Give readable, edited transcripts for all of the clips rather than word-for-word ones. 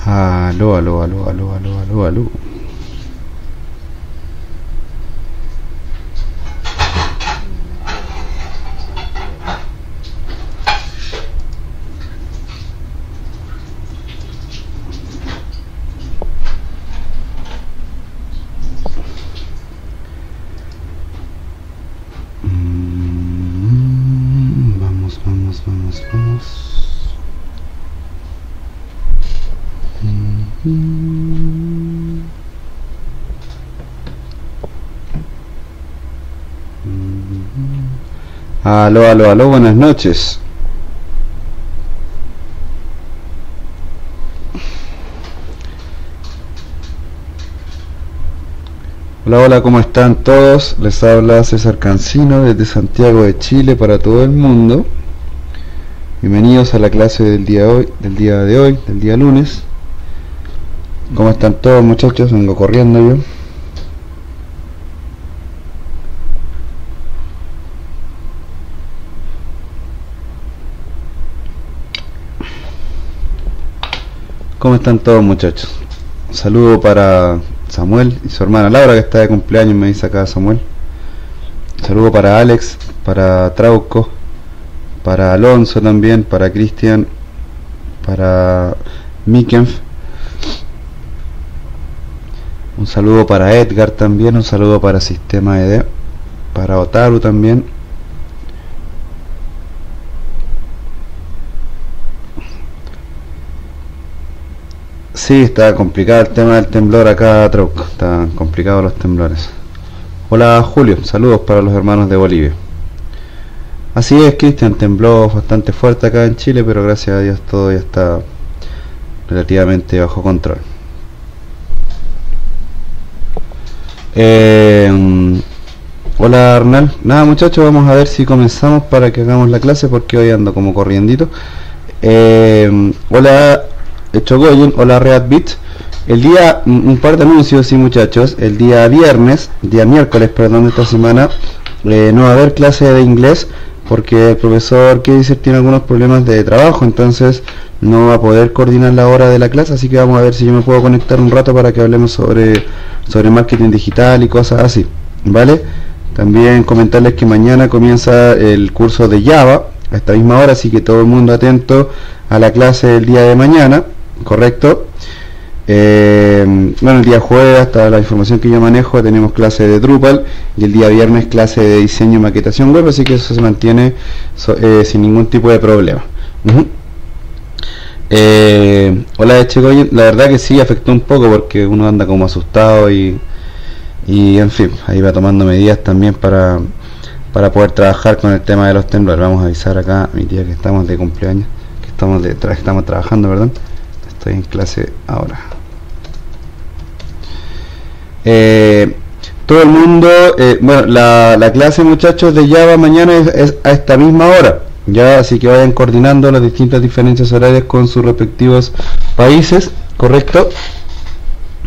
Aló, aló, aló, aló, aló, aló, aló. Vamos, vamos, vamos, vamos. Aló, aló, aló, buenas noches. Hola, hola, ¿cómo están todos? Les habla César Cancino desde Santiago de Chile para todo el mundo. Bienvenidos a la clase del día de hoy, del día lunes. ¿Cómo están todos, muchachos? Vengo corriendo yo. ¿Cómo están todos, muchachos? Un saludo para Samuel y su hermana Laura, que está de cumpleaños, me dice acá Samuel. Un saludo para Alex, para Trauco, para Alonso también, para Cristian, para Mikenf. Un saludo para Edgar también, un saludo para Sistema ED, para Otaru también. Sí, está complicado el tema del temblor acá, Trauco. Están complicados los temblores. Hola Julio, saludos para los hermanos de Bolivia. Así es, Cristian, tembló bastante fuerte acá en Chile, pero gracias a Dios todo ya está relativamente bajo control. Hola Arnal. Nada, muchachos, vamos a ver si comenzamos para que hagamos la clase, porque hoy ando como corriendito. Hola Chogoyen, hola Readbit. El día, un par de anuncios, sí, muchachos. El día miércoles, perdón, de esta semana, no va a haber clase de inglés porque el profesor Kaiser tiene algunos problemas de trabajo, entonces no va a poder coordinar la hora de la clase, así que vamos a ver si yo me puedo conectar un rato para que hablemos sobre marketing digital y cosas así, ¿vale? También comentarles que mañana comienza el curso de Java a esta misma hora, así que todo el mundo atento a la clase del día de mañana, ¿correcto? Bueno, el día jueves, hasta la información que yo manejo, tenemos clase de Drupal, y el día viernes clase de diseño y maquetación web, así que eso se mantiene sin ningún tipo de problema. Hola Echegoyen, la verdad que sí afectó un poco porque uno anda como asustado y en fin, ahí va tomando medidas también para poder trabajar con el tema de los temblores. Vamos a avisar acá a mi tía que estamos de cumpleaños, que estamos trabajando, perdón. Estoy en clase ahora. Todo el mundo, bueno, la clase, muchachos, de Java mañana es a esta misma hora, ya, así que vayan coordinando las distintas diferencias horarias con sus respectivos países, ¿correcto?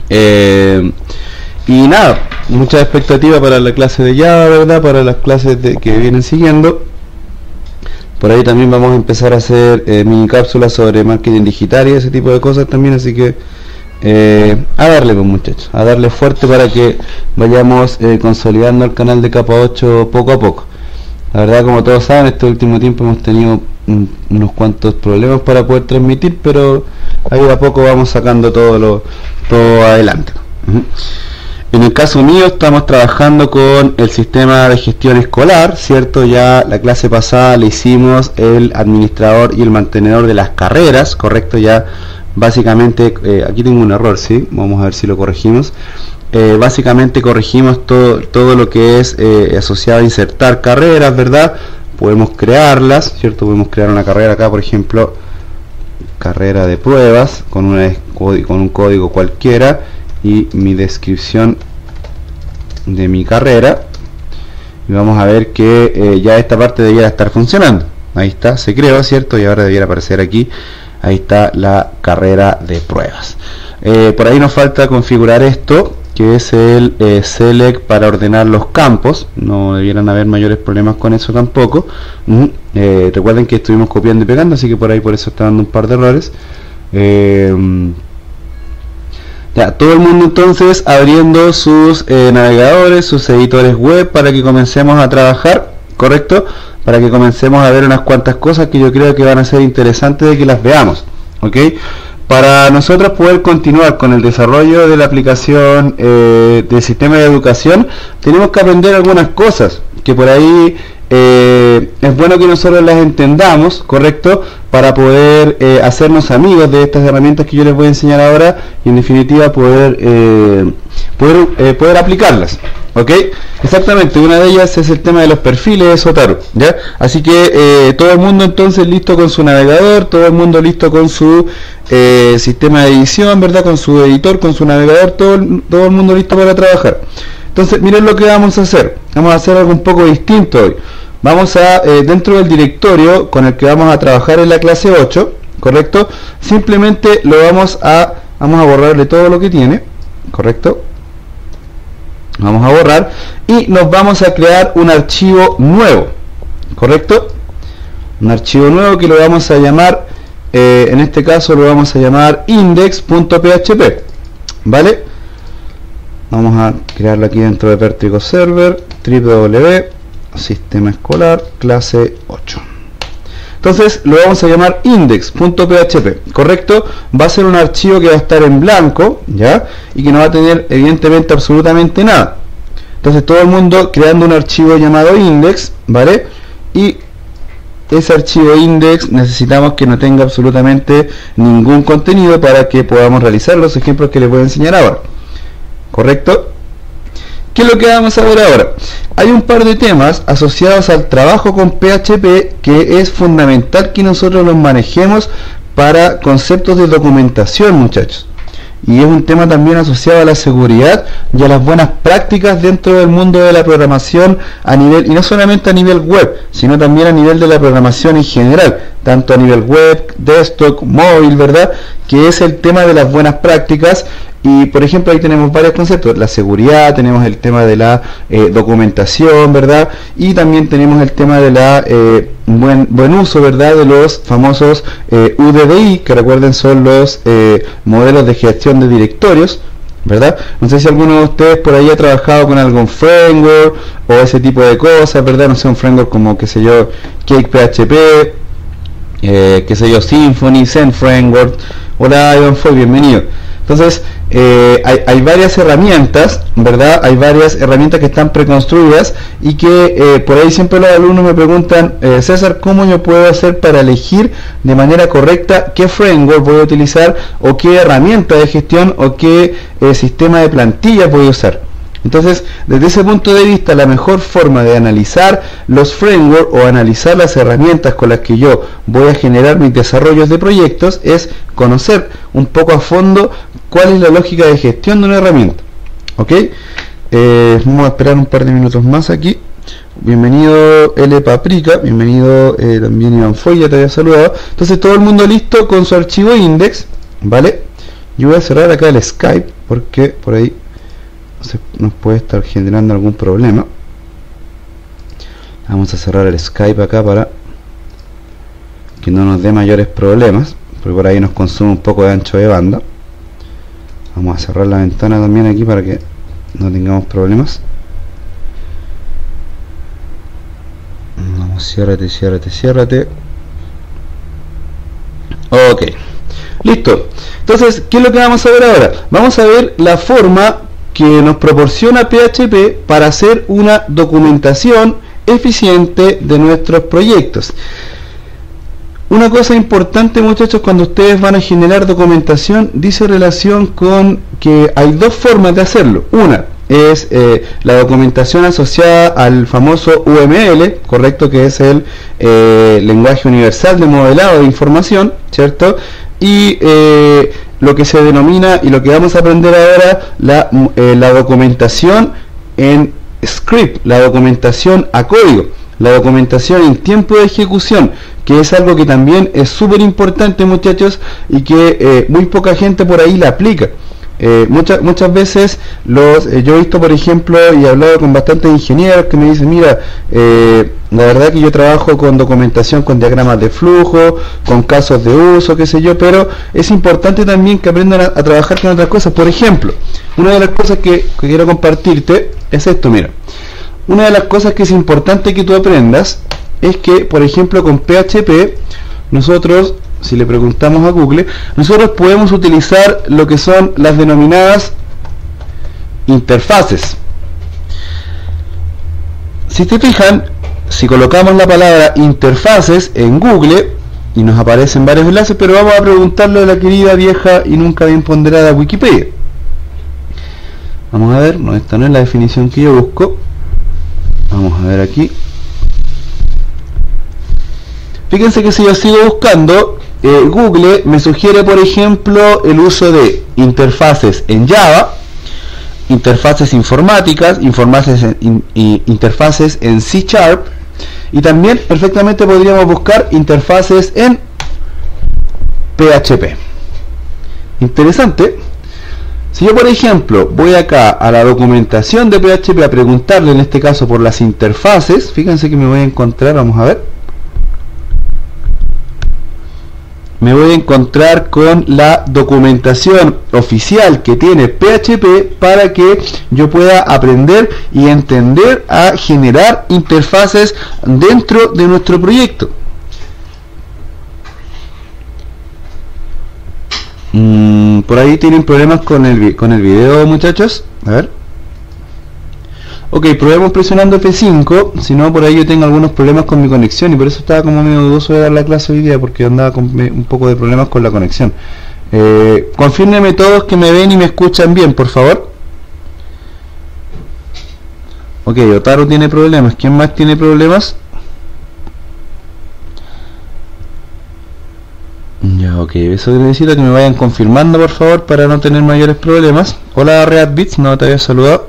Y nada, mucha expectativa para la clase de Java, ¿verdad? Para las clases que vienen siguiendo. Por ahí también vamos a empezar a hacer mini cápsulas sobre marketing digital y ese tipo de cosas también, así que a darle, pues, muchachos, a darle fuerte para que vayamos consolidando el canal de Capa 8 poco a poco. La verdad, como todos saben, este último tiempo hemos tenido unos cuantos problemas para poder transmitir, pero ahí de a poco vamos sacando todo adelante. En el caso mío estamos trabajando con el sistema de gestión escolar, ¿cierto? Ya la clase pasada le hicimos el administrador y el mantenedor de las carreras, ¿correcto? Ya básicamente, aquí tengo un error, ¿sí? Vamos a ver si lo corregimos. Básicamente corregimos todo lo que es asociado a insertar carreras, ¿verdad? Podemos crearlas, ¿cierto? Podemos crear una carrera acá, por ejemplo, carrera de pruebas con un código cualquiera y mi descripción de mi carrera, y vamos a ver que ya esta parte debería estar funcionando. ahí está, se creó, ¿cierto? Y ahora debiera aparecer aquí, ahí está la carrera de pruebas. Por ahí nos falta configurar esto, que es el select para ordenar los campos. No debieran haber mayores problemas con eso tampoco. Recuerden que estuvimos copiando y pegando, así que por ahí por eso está dando un par de errores. Ya, todo el mundo entonces abriendo sus navegadores, sus editores web para que comencemos a trabajar, ¿correcto? Para que comencemos a ver unas cuantas cosas que yo creo que van a ser interesantes de que las veamos, ¿ok? Para nosotros poder continuar con el desarrollo de la aplicación del sistema de educación, tenemos que aprender algunas cosas que por ahí es bueno que nosotros las entendamos, ¿correcto? Para poder hacernos amigos de estas herramientas que yo les voy a enseñar ahora y en definitiva poder aplicarlas, ¿ok? Exactamente, una de ellas es el tema de los perfiles de Zotaro, ¿ya? Así que todo el mundo entonces listo con su navegador, todo el mundo listo con su sistema de edición, ¿verdad? Con su editor, con su navegador, todo el mundo listo para trabajar. Entonces, miren lo que vamos a hacer. Vamos a hacer algo un poco distinto hoy. Vamos a, dentro del directorio con el que vamos a trabajar en la clase 8, ¿correcto? Simplemente lo vamos a borrarle todo lo que tiene, ¿correcto? Vamos a borrar y nos vamos a crear un archivo nuevo, ¿correcto? Un archivo nuevo que lo vamos a llamar, en este caso lo vamos a llamar index.php, ¿vale? Vamos a crearlo aquí dentro de Vertigo Server, sistema escolar, clase 8. Entonces lo vamos a llamar index.php, ¿correcto? Va a ser un archivo que va a estar en blanco, ¿ya? Y que no va a tener evidentemente absolutamente nada. Entonces todo el mundo creando un archivo llamado index, ¿vale? Y ese archivo index necesitamos que no tenga absolutamente ningún contenido para que podamos realizar los ejemplos que les voy a enseñar ahora, ¿correcto? ¿Qué es lo que vamos a ver ahora? Hay un par de temas asociados al trabajo con PHP que es fundamental que nosotros los manejemos para conceptos de documentación, muchachos. Y es un tema también asociado a la seguridad y a las buenas prácticas dentro del mundo de la programación a nivel, y no solamente a nivel web, sino también a nivel de la programación en general, tanto a nivel web, desktop, móvil, ¿verdad? Que es el tema de las buenas prácticas. Y por ejemplo ahí tenemos varios conceptos, la seguridad, tenemos el tema de la documentación, ¿verdad? Y también tenemos el tema de la buen uso, ¿verdad? De los famosos UDDI, que recuerden son los modelos de gestión de directorios, ¿verdad? No sé si alguno de ustedes por ahí ha trabajado con algún framework o ese tipo de cosas, ¿verdad? No sé, un framework como, qué sé yo, CakePHP, qué sé yo, Symfony, Zen Framework. Hola Iván Foy, bienvenido. Entonces, hay varias herramientas, ¿verdad? Hay varias herramientas que están preconstruidas y que por ahí siempre los alumnos me preguntan, César, ¿cómo yo puedo hacer para elegir de manera correcta qué framework voy a utilizar o qué herramienta de gestión o qué sistema de plantillas voy a usar? Entonces, desde ese punto de vista, la mejor forma de analizar los frameworks o analizar las herramientas con las que yo voy a generar mis desarrollos de proyectos es conocer un poco a fondo cuál es la lógica de gestión de una herramienta. ¿Ok? Vamos a esperar un par de minutos más aquí. Bienvenido L Paprika, bienvenido también Iván Foy, ya te había saludado. Entonces, todo el mundo listo con su archivo index, ¿vale? Yo voy a cerrar acá el Skype porque por ahí nos puede estar generando algún problema. Vamos a cerrar el Skype acá para que no nos dé mayores problemas, porque por ahí nos consume un poco de ancho de banda. Vamos a cerrar la ventana también aquí para que no tengamos problemas. Vamos, ciérrate. Ok, listo. Entonces, ¿qué es lo que vamos a ver ahora? Vamos a ver la forma que nos proporciona PHP para hacer una documentación eficiente de nuestros proyectos. Una cosa importante, muchachos, cuando ustedes van a generar documentación, dice relación con que hay dos formas de hacerlo. Una es la documentación asociada al famoso UML, correcto, que es el lenguaje universal de modelado de información, ¿cierto? Y lo que se denomina, y lo que vamos a aprender ahora, la documentación en script, la documentación a código. la documentación en tiempo de ejecución, que es algo que también es súper importante, muchachos, y que muy poca gente por ahí la aplica. Muchas veces yo he visto, por ejemplo, y he hablado con bastantes ingenieros que me dicen, mira, la verdad que yo trabajo con documentación, con diagramas de flujo, con casos de uso, qué sé yo, pero es importante también que aprendan a trabajar con otras cosas. Por ejemplo, una de las cosas que quiero compartirte es esto, mira. Una de las cosas que es importante que tú aprendas es que, por ejemplo, con PHP, nosotros, si le preguntamos a Google, nosotros podemos utilizar lo que son las denominadas interfaces. Si te fijan, si colocamos la palabra interfaces en Google, y nos aparecen varios enlaces, pero vamos a preguntarle a la querida, vieja y nunca bien ponderada Wikipedia. Vamos a ver, no, esta no es la definición que yo busco. Vamos a ver aquí. Fíjense que si yo sigo buscando, Google me sugiere, por ejemplo, el uso de interfaces en Java, interfaces informáticas, interfaces en C#, y también perfectamente podríamos buscar interfaces en PHP. Interesante. Si yo, por ejemplo, voy acá a la documentación de PHP a preguntarle, en este caso, por las interfaces, fíjense que me voy a encontrar, vamos a ver, me voy a encontrar con la documentación oficial que tiene PHP para que yo pueda aprender y entender a generar interfaces dentro de nuestro proyecto. Por ahí tienen problemas con el video, muchachos. A ver. Ok, probemos presionando F5. Si no, por ahí yo tengo algunos problemas con mi conexión y por eso estaba como medio dudoso de dar la clase hoy día, porque andaba con un poco de problemas con la conexión. Confírmenme todos que me ven y me escuchan bien, por favor. Ok, Otaru tiene problemas. ¿Quién más tiene problemas? Ya, ok, eso necesito que me vayan confirmando, por favor, para no tener mayores problemas. Hola Readbits, no te había saludado.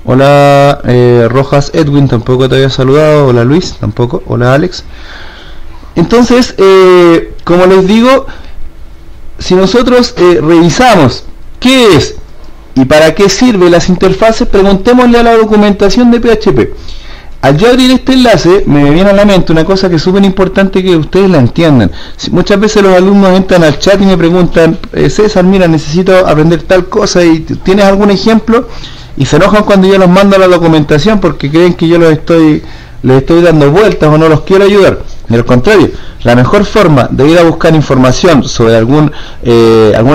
Hola Rojas Edwin, tampoco te había saludado. Hola Luis, tampoco. Hola Alex. Entonces, como les digo, si nosotros revisamos qué es y para qué sirven las interfaces, preguntémosle a la documentación de PHP. Al yo abrir este enlace, me viene a la mente una cosa que es súper importante que ustedes la entiendan. Muchas veces los alumnos entran al chat y me preguntan, César, mira, necesito aprender tal cosa, y ¿tienes algún ejemplo? Y se enojan cuando yo los mando a la documentación porque creen que yo les estoy dando vueltas o no los quiero ayudar. De lo contrario, la mejor forma de ir a buscar información sobre alguna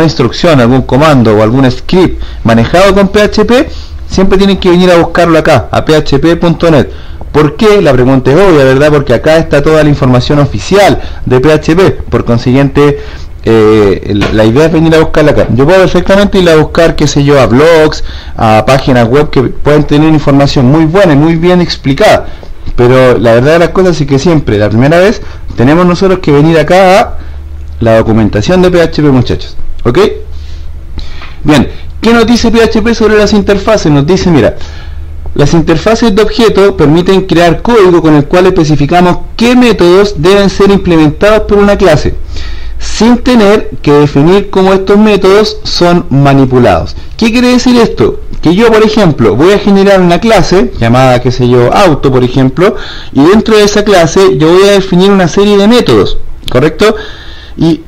instrucción, algún comando o algún script manejado con PHP, siempre tienen que venir a buscarlo acá, a php.net. ¿Por qué? La pregunta es obvia, ¿verdad? Porque acá está toda la información oficial de PHP. Por consiguiente, la idea es venir a buscarla acá. Yo puedo perfectamente ir a buscar, qué sé yo, a blogs, a páginas web que pueden tener información muy buena y muy bien explicada. Pero la verdad de las cosas es que siempre, la primera vez, tenemos nosotros que venir acá a la documentación de PHP, muchachos. ¿Ok? Bien, ¿qué nos dice PHP sobre las interfaces? Nos dice, mira, las interfaces de objetos permiten crear código con el cual especificamos qué métodos deben ser implementados por una clase, sin tener que definir cómo estos métodos son manipulados. ¿Qué quiere decir esto? Que yo, por ejemplo, voy a generar una clase llamada, qué sé yo, auto, por ejemplo, y dentro de esa clase yo voy a definir una serie de métodos, ¿correcto? Y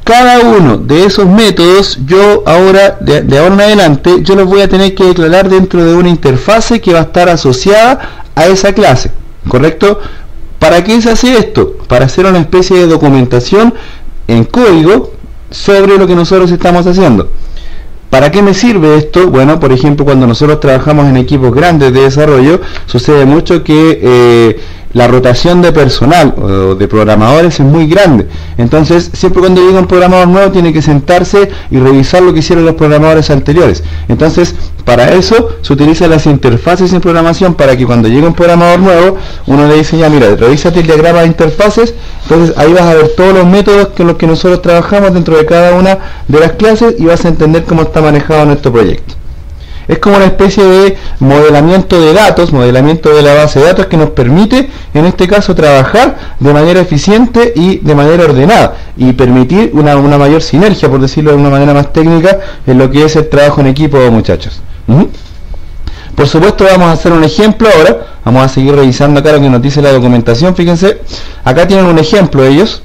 cada uno de esos métodos, yo ahora, de ahora en adelante, yo los voy a tener que declarar dentro de una interfase que va a estar asociada a esa clase, ¿correcto? ¿Para qué se hace esto? Para hacer una especie de documentación en código sobre lo que nosotros estamos haciendo. ¿Para qué me sirve esto? Bueno, por ejemplo, cuando nosotros trabajamos en equipos grandes de desarrollo, sucede mucho que la rotación de personal o de programadores es muy grande. Entonces, siempre cuando llega un programador nuevo, tiene que sentarse y revisar lo que hicieron los programadores anteriores. Entonces, para eso se utilizan las interfaces en programación, para que cuando llegue un programador nuevo, uno le dice, ya mira, revísate el diagrama de interfaces. Entonces ahí vas a ver todos los métodos con los que nosotros trabajamos dentro de cada una de las clases y vas a entender cómo está manejado nuestro proyecto. Es como una especie de modelamiento de datos, modelamiento de la base de datos que nos permite, en este caso, trabajar de manera eficiente y de manera ordenada y permitir una mayor sinergia, por decirlo de una manera más técnica, en lo que es el trabajo en equipo, muchachos. Por supuesto, vamos a hacer un ejemplo ahora. Vamos a seguir revisando acá lo que nos dice la documentación. Fíjense, acá tienen un ejemplo ellos.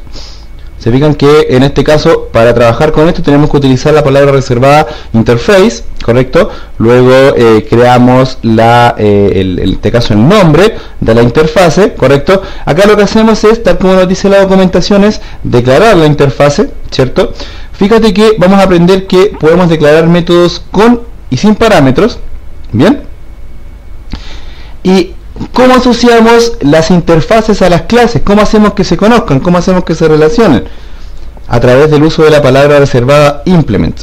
Se fijan que en este caso, para trabajar con esto, tenemos que utilizar la palabra reservada interface, ¿correcto? Luego creamos en este caso el nombre de la interfase, ¿correcto? Acá lo que hacemos es, tal como nos dice la documentación, es declarar la interfase, ¿cierto? Fíjate que vamos a aprender que podemos declarar métodos con y sin parámetros, ¿bien? Y ¿cómo asociamos las interfaces a las clases? ¿Cómo hacemos que se conozcan? ¿Cómo hacemos que se relacionen? A través del uso de la palabra reservada implement.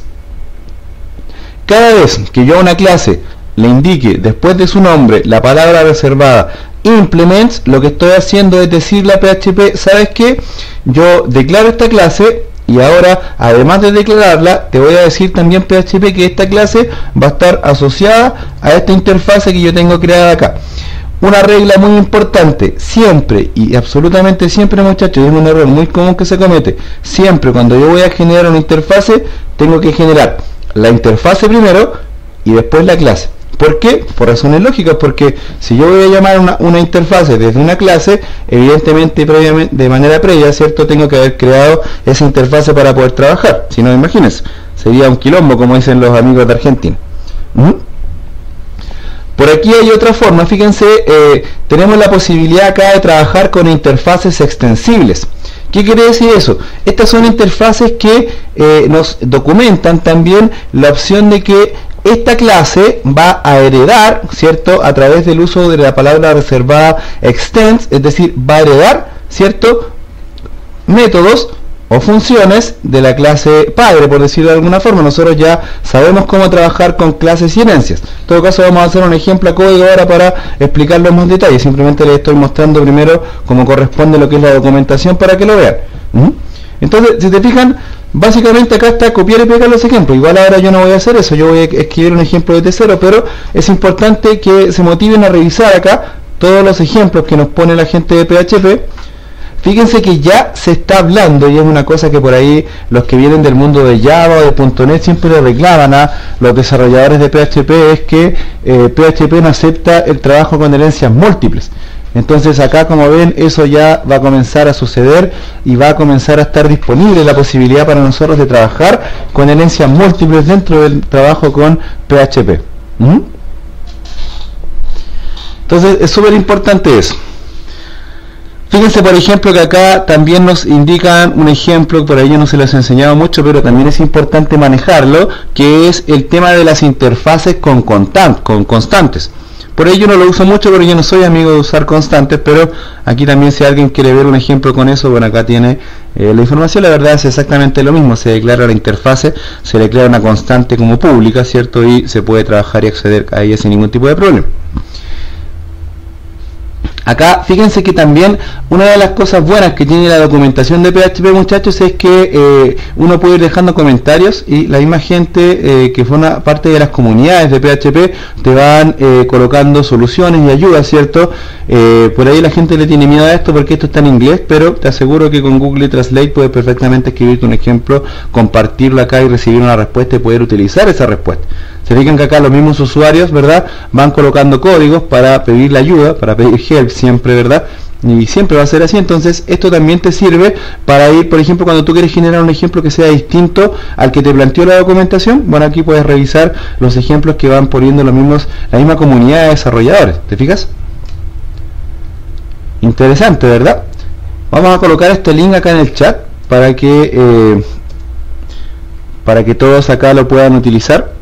Cada vez que yo a una clase le indique después de su nombre la palabra reservada implements, lo que estoy haciendo es decirle a PHP, ¿sabes qué? Yo declaro esta clase y ahora, además de declararla, te voy a decir también, PHP, que esta clase va a estar asociada a esta interfase que yo tengo creada acá. Una regla muy importante, siempre y absolutamente siempre, muchachos, es un error muy común que se comete. Siempre cuando yo voy a generar una interfase, tengo que generar la interfase primero y después la clase. ¿Por qué? Por razones lógicas, porque si yo voy a llamar una interfase desde una clase, evidentemente de manera previa, ¿cierto? Tengo que haber creado esa interfase para poder trabajar. Si no, imagínense, sería un quilombo, como dicen los amigos de Argentina. Por aquí hay otra forma, fíjense, tenemos la posibilidad acá de trabajar con interfaces extensibles. ¿Qué quiere decir eso? Estas son interfaces que nos documentan también la opción de que esta clase va a heredar, ¿cierto?, a través del uso de la palabra reservada extends, es decir, va a heredar, ¿cierto?, métodos o funciones de la clase padre, por decirlo de alguna forma. Nosotros ya sabemos cómo trabajar con clases y herencias. En todo caso, vamos a hacer un ejemplo a código ahora para explicarlo en más detalle. Simplemente les estoy mostrando primero cómo corresponde lo que es la documentación para que lo vean. Entonces, si te fijan, básicamente acá está copiar y pegar los ejemplos. Igual ahora yo no voy a hacer eso, yo voy a escribir un ejemplo desde cero, pero es importante que se motiven a revisar acá todos los ejemplos que nos pone la gente de PHP. Fíjense que ya se está hablando, y es una cosa que por ahí los que vienen del mundo de Java o de .NET siempre le reclaman a los desarrolladores de PHP, es que PHP no acepta el trabajo con herencias múltiples. Entonces acá, como ven, eso ya va a comenzar a suceder y va a comenzar a estar disponible la posibilidad para nosotros de trabajar con herencias múltiples dentro del trabajo con PHP. Entonces es súper importante eso. Fíjense, por ejemplo, que acá también nos indican un ejemplo, por ahí yo no se los he enseñado mucho, pero también es importante manejarlo, que es el tema de las interfaces con constantes. Por ahí yo no lo uso mucho, pero yo no soy amigo de usar constantes, pero aquí también, si alguien quiere ver un ejemplo con eso, bueno, acá tiene la información. La verdad es exactamente lo mismo, se declara la interfase, se declara una constante como pública, ¿cierto? Y se puede trabajar y acceder a ella sin ningún tipo de problema. Acá fíjense que también una de las cosas buenas que tiene la documentación de PHP, muchachos, es que uno puede ir dejando comentarios y la misma gente que forma parte de las comunidades de PHP te van colocando soluciones y ayudas, ¿cierto? Por ahí la gente le tiene miedo a esto porque esto está en inglés, pero te aseguro que con Google Translate puedes perfectamente escribirte un ejemplo, compartirlo acá y recibir una respuesta y poder utilizar esa respuesta. Se fijan que acá los mismos usuarios, ¿verdad?, van colocando códigos para pedir la ayuda, para pedir help siempre, ¿verdad? Y siempre va a ser así. Entonces esto también te sirve para ir, por ejemplo, cuando tú quieres generar un ejemplo que sea distinto al que te planteó la documentación. Bueno, aquí puedes revisar los ejemplos que van poniendo la misma comunidad de desarrolladores. ¿Te fijas? Interesante, ¿verdad? Vamos a colocar este link acá en el chat para que todos acá lo puedan utilizar.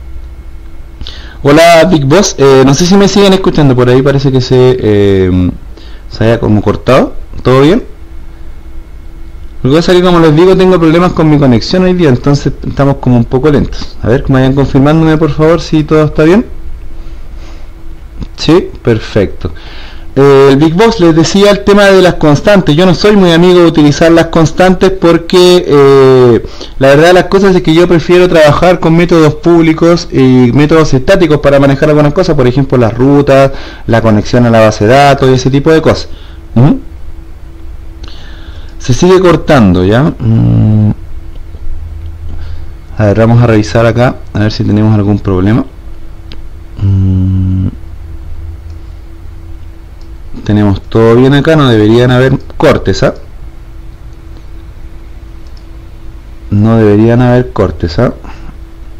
Hola Big Boss, no sé si me siguen escuchando, por ahí parece que se haya como cortado. ¿Todo bien? Lo que pasa es que, como les digo, tengo problemas con mi conexión hoy día, entonces estamos como un poco lentos. A ver, que me vayan confirmándome por favor si todo está bien. Sí, perfecto. el Big Boss les decía el tema de las constantes. Yo no soy muy amigo de utilizar las constantes porque la verdad de las cosas es que yo prefiero trabajar con métodos públicos y métodos estáticos para manejar algunas cosas, por ejemplo las rutas, la conexión a la base de datos y ese tipo de cosas. Se sigue cortando, ¿ya? A ver, vamos a revisar acá a ver si tenemos algún problema. Tenemos todo bien acá, no deberían haber cortes, ¿ah? No deberían haber cortes, ¿ah?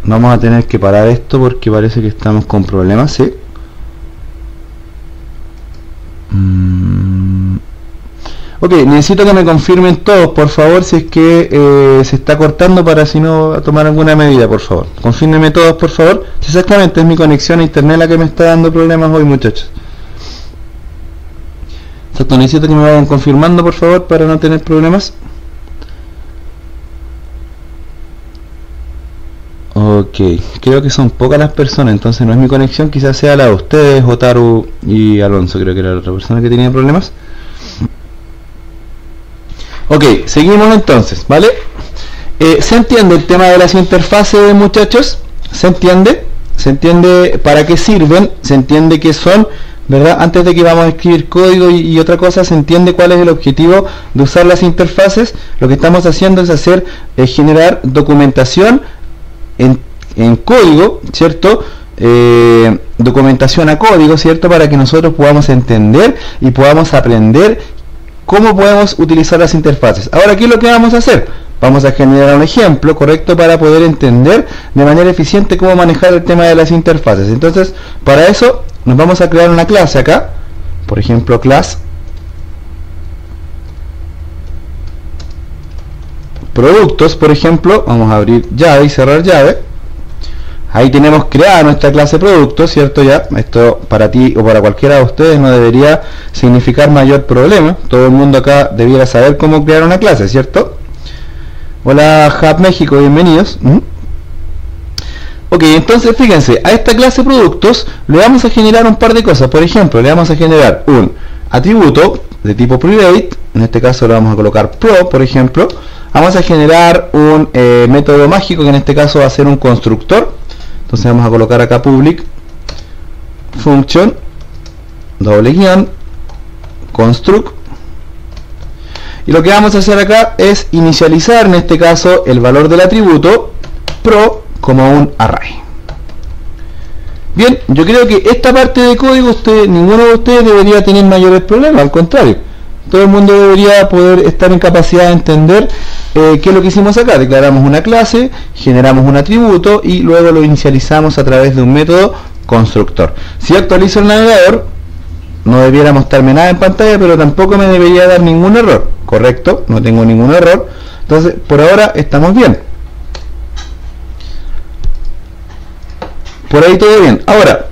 Vamos a tener que parar esto porque parece que estamos con problemas, ¿sí? Ok, necesito que me confirmen todos, por favor, si es que se está cortando para si no tomar alguna medida, por favor. Confírmenme todos, por favor. Exactamente, es mi conexión a internet la que me está dando problemas hoy, muchachos. Exacto, necesito que me vayan confirmando, por favor, para no tener problemas. Ok, creo que son pocas las personas, entonces no es mi conexión, quizás sea la de ustedes, Otaru y Alonso, creo que era la otra persona que tenía problemas. Ok, seguimos entonces, ¿vale? ¿Se entiende el tema de las interfaces, muchachos? ¿Se entiende? ¿Se entiende para qué sirven? ¿Se entiende qué son? ¿Verdad? Antes de que vamos a escribir código y otra cosa, ¿se entiende cuál es el objetivo de usar las interfaces? Lo que estamos haciendo es generar documentación en código, ¿cierto? Documentación a código, ¿cierto? Para que nosotros podamos entender y podamos aprender cómo podemos utilizar las interfaces. Ahora, ¿qué es lo que vamos a hacer? Vamos a generar un ejemplo, ¿correcto? Para poder entender de manera eficiente cómo manejar el tema de las interfaces. Entonces, para eso nos vamos a crear una clase acá. Por ejemplo, class productos, por ejemplo. Vamos a abrir llave y cerrar llave. Ahí tenemos creada nuestra clase productos, ¿cierto? Ya, esto para ti o para cualquiera de ustedes no debería significar mayor problema. Todo el mundo acá debiera saber cómo crear una clase, ¿cierto? Hola Hub México, bienvenidos. Ok, entonces fíjense, a esta clase productos le vamos a generar un par de cosas. Por ejemplo, le vamos a generar un atributo de tipo private, en este caso le vamos a colocar pro, por ejemplo. Vamos a generar un método mágico que en este caso va a ser un constructor. Entonces vamos a colocar acá public function doble guión construct, y lo que vamos a hacer acá es inicializar en este caso el valor del atributo pro como un array. Bien, yo creo que esta parte de código ninguno de ustedes debería tener mayores problemas, al contrario, todo el mundo debería poder estar en capacidad de entender qué es lo que hicimos acá. Declaramos una clase, generamos un atributo y luego lo inicializamos a través de un método constructor. Si actualizo el navegador, no debiera mostrarme nada en pantalla, pero tampoco me debería dar ningún error, ¿correcto? No tengo ningún error, entonces por ahora estamos bien. Por ahí todo bien. Ahora,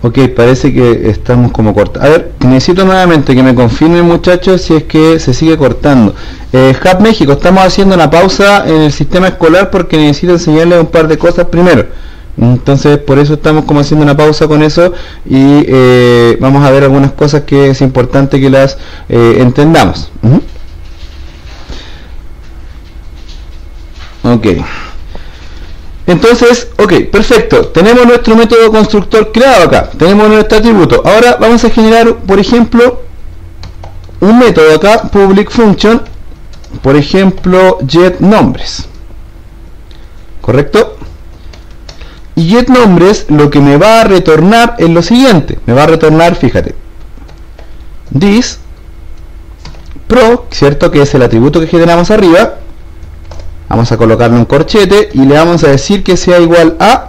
ok, parece que estamos como cortados. A ver, necesito nuevamente que me confirmen, muchachos, si es que se sigue cortando. Hub México, estamos haciendo una pausa en el sistema escolar porque necesito enseñarles un par de cosas primero. Entonces por eso estamos como haciendo una pausa con eso y vamos a ver algunas cosas que es importante que las entendamos. Ok, entonces, ok, perfecto, tenemos nuestro método constructor creado acá, tenemos nuestro atributo. Ahora vamos a generar, por ejemplo, un método acá, public function, por ejemplo, getNombres, ¿correcto? Y getNombres lo que me va a retornar es lo siguiente, me va a retornar, fíjate, this pro, ¿cierto? Que es el atributo que generamos arriba. Vamos a colocarle un corchete y le vamos a decir que sea igual a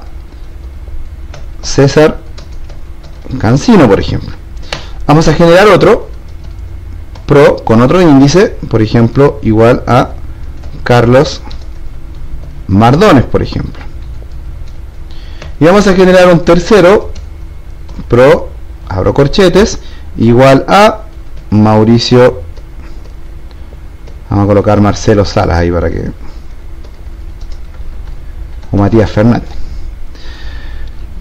César Cancino, por ejemplo. Vamos a generar otro pro con otro índice, por ejemplo, igual a Carlos Mardones, por ejemplo. Y vamos a generar un tercero pro, abro corchetes, igual a Mauricio Vamos a colocar Marcelo Salas ahí para que, o Matías Fernández.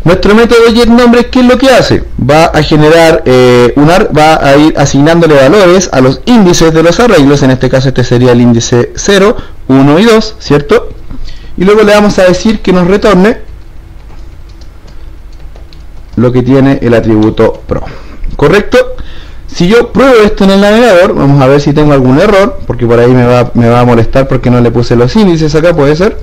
Nuestro método getNombres, ¿qué es lo que hace? Va a generar va a ir asignándole valores a los índices de los arreglos. En este caso este sería el índice 0, 1 y 2, ¿cierto? Y luego le vamos a decir que nos retorne lo que tiene el atributo pro. ¿Correcto? Si yo pruebo esto en el navegador, vamos a ver si tengo algún error, porque por ahí me va a molestar porque no le puse los índices acá, puede ser.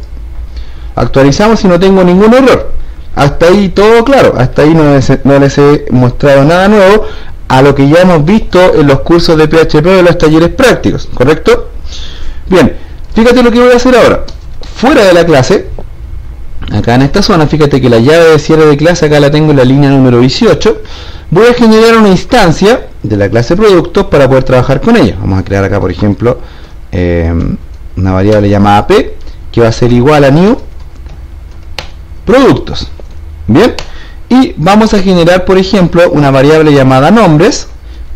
Actualizamos y no tengo ningún error. Hasta ahí todo claro, hasta ahí no les he mostrado nada nuevo a lo que ya hemos visto en los cursos de PHP de los talleres prácticos, ¿correcto? Bien, fíjate lo que voy a hacer ahora. Fuera de la clase, acá en esta zona, fíjate que la llave de cierre de clase acá la tengo en la línea número 18. Voy a generar una instancia de la clase productos para poder trabajar con ella. Vamos a crear acá, por ejemplo, una variable llamada p, que va a ser igual a new productos. Bien, y vamos a generar, por ejemplo, una variable llamada nombres,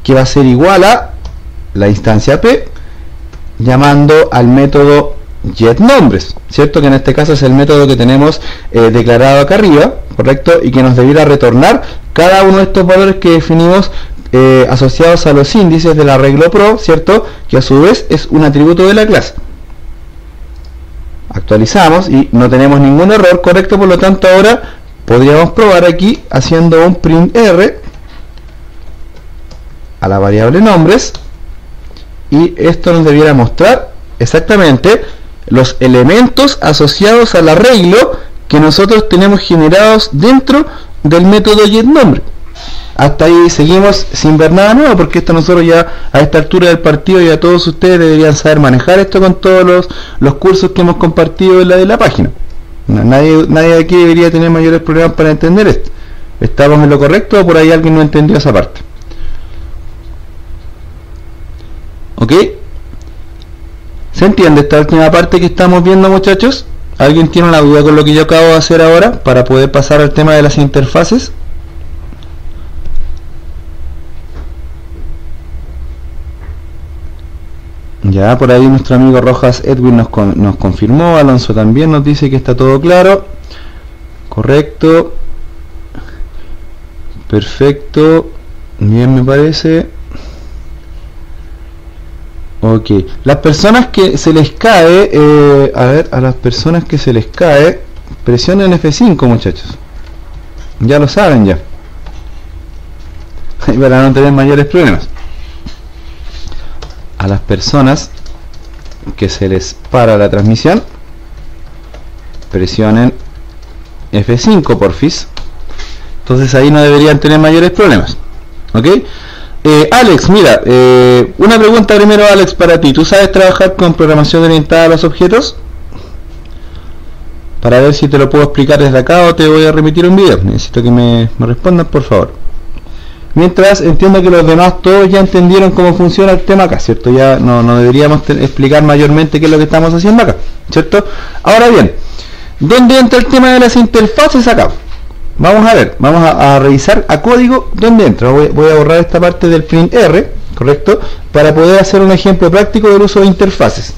que va a ser igual a la instancia p, llamando al método getNombres, ¿cierto? Que en este caso es el método que tenemos declarado acá arriba, ¿correcto? Y que nos debiera retornar cada uno de estos valores que definimos asociados a los índices del arreglo pro, ¿cierto? Que a su vez es un atributo de la clase. Actualizamos y no tenemos ningún error, ¿correcto? Por lo tanto ahora podríamos probar aquí haciendo un print r a la variable nombres, y esto nos debiera mostrar exactamente los elementos asociados al arreglo que nosotros tenemos generados dentro del método getNombres. Hasta ahí seguimos sin ver nada nuevo, porque esto nosotros ya a esta altura del partido ya todos ustedes deberían saber manejar esto con todos los cursos que hemos compartido en la página. Nadie de aquí debería tener mayores problemas para entender esto. ¿Estamos en lo correcto o por ahí alguien no entendió esa parte? ¿Ok? ¿Se entiende esta última parte que estamos viendo, muchachos? ¿Alguien tiene una duda con lo que yo acabo de hacer ahora para poder pasar al tema de las interfaces? Ya, por ahí nuestro amigo Rojas Edwin nos confirmó, Alonso también nos dice que está todo claro. Correcto. Perfecto. Bien, me parece. Ok. Las personas que se les cae, a las personas que se les cae, presionen F5, muchachos. Ya lo saben ya. Para no tener mayores problemas. A las personas que se les para la transmisión, presionen F5 porfis. Entonces ahí no deberían tener mayores problemas. ¿Ok? Alex, mira, una pregunta primero, Alex, para ti. ¿Tú sabes trabajar con programación orientada a los objetos? Para ver si te lo puedo explicar desde acá o te voy a remitir un video. Necesito que me respondas, por favor. Mientras entiendo que los demás todos ya entendieron cómo funciona el tema acá, ¿cierto? Ya no deberíamos explicar mayormente qué es lo que estamos haciendo acá, ¿cierto? Ahora bien, ¿dónde entra el tema de las interfaces acá? Vamos a ver, vamos a revisar a código dónde entra. Voy a borrar esta parte del print r, ¿correcto? Para poder hacer un ejemplo práctico del uso de interfaces.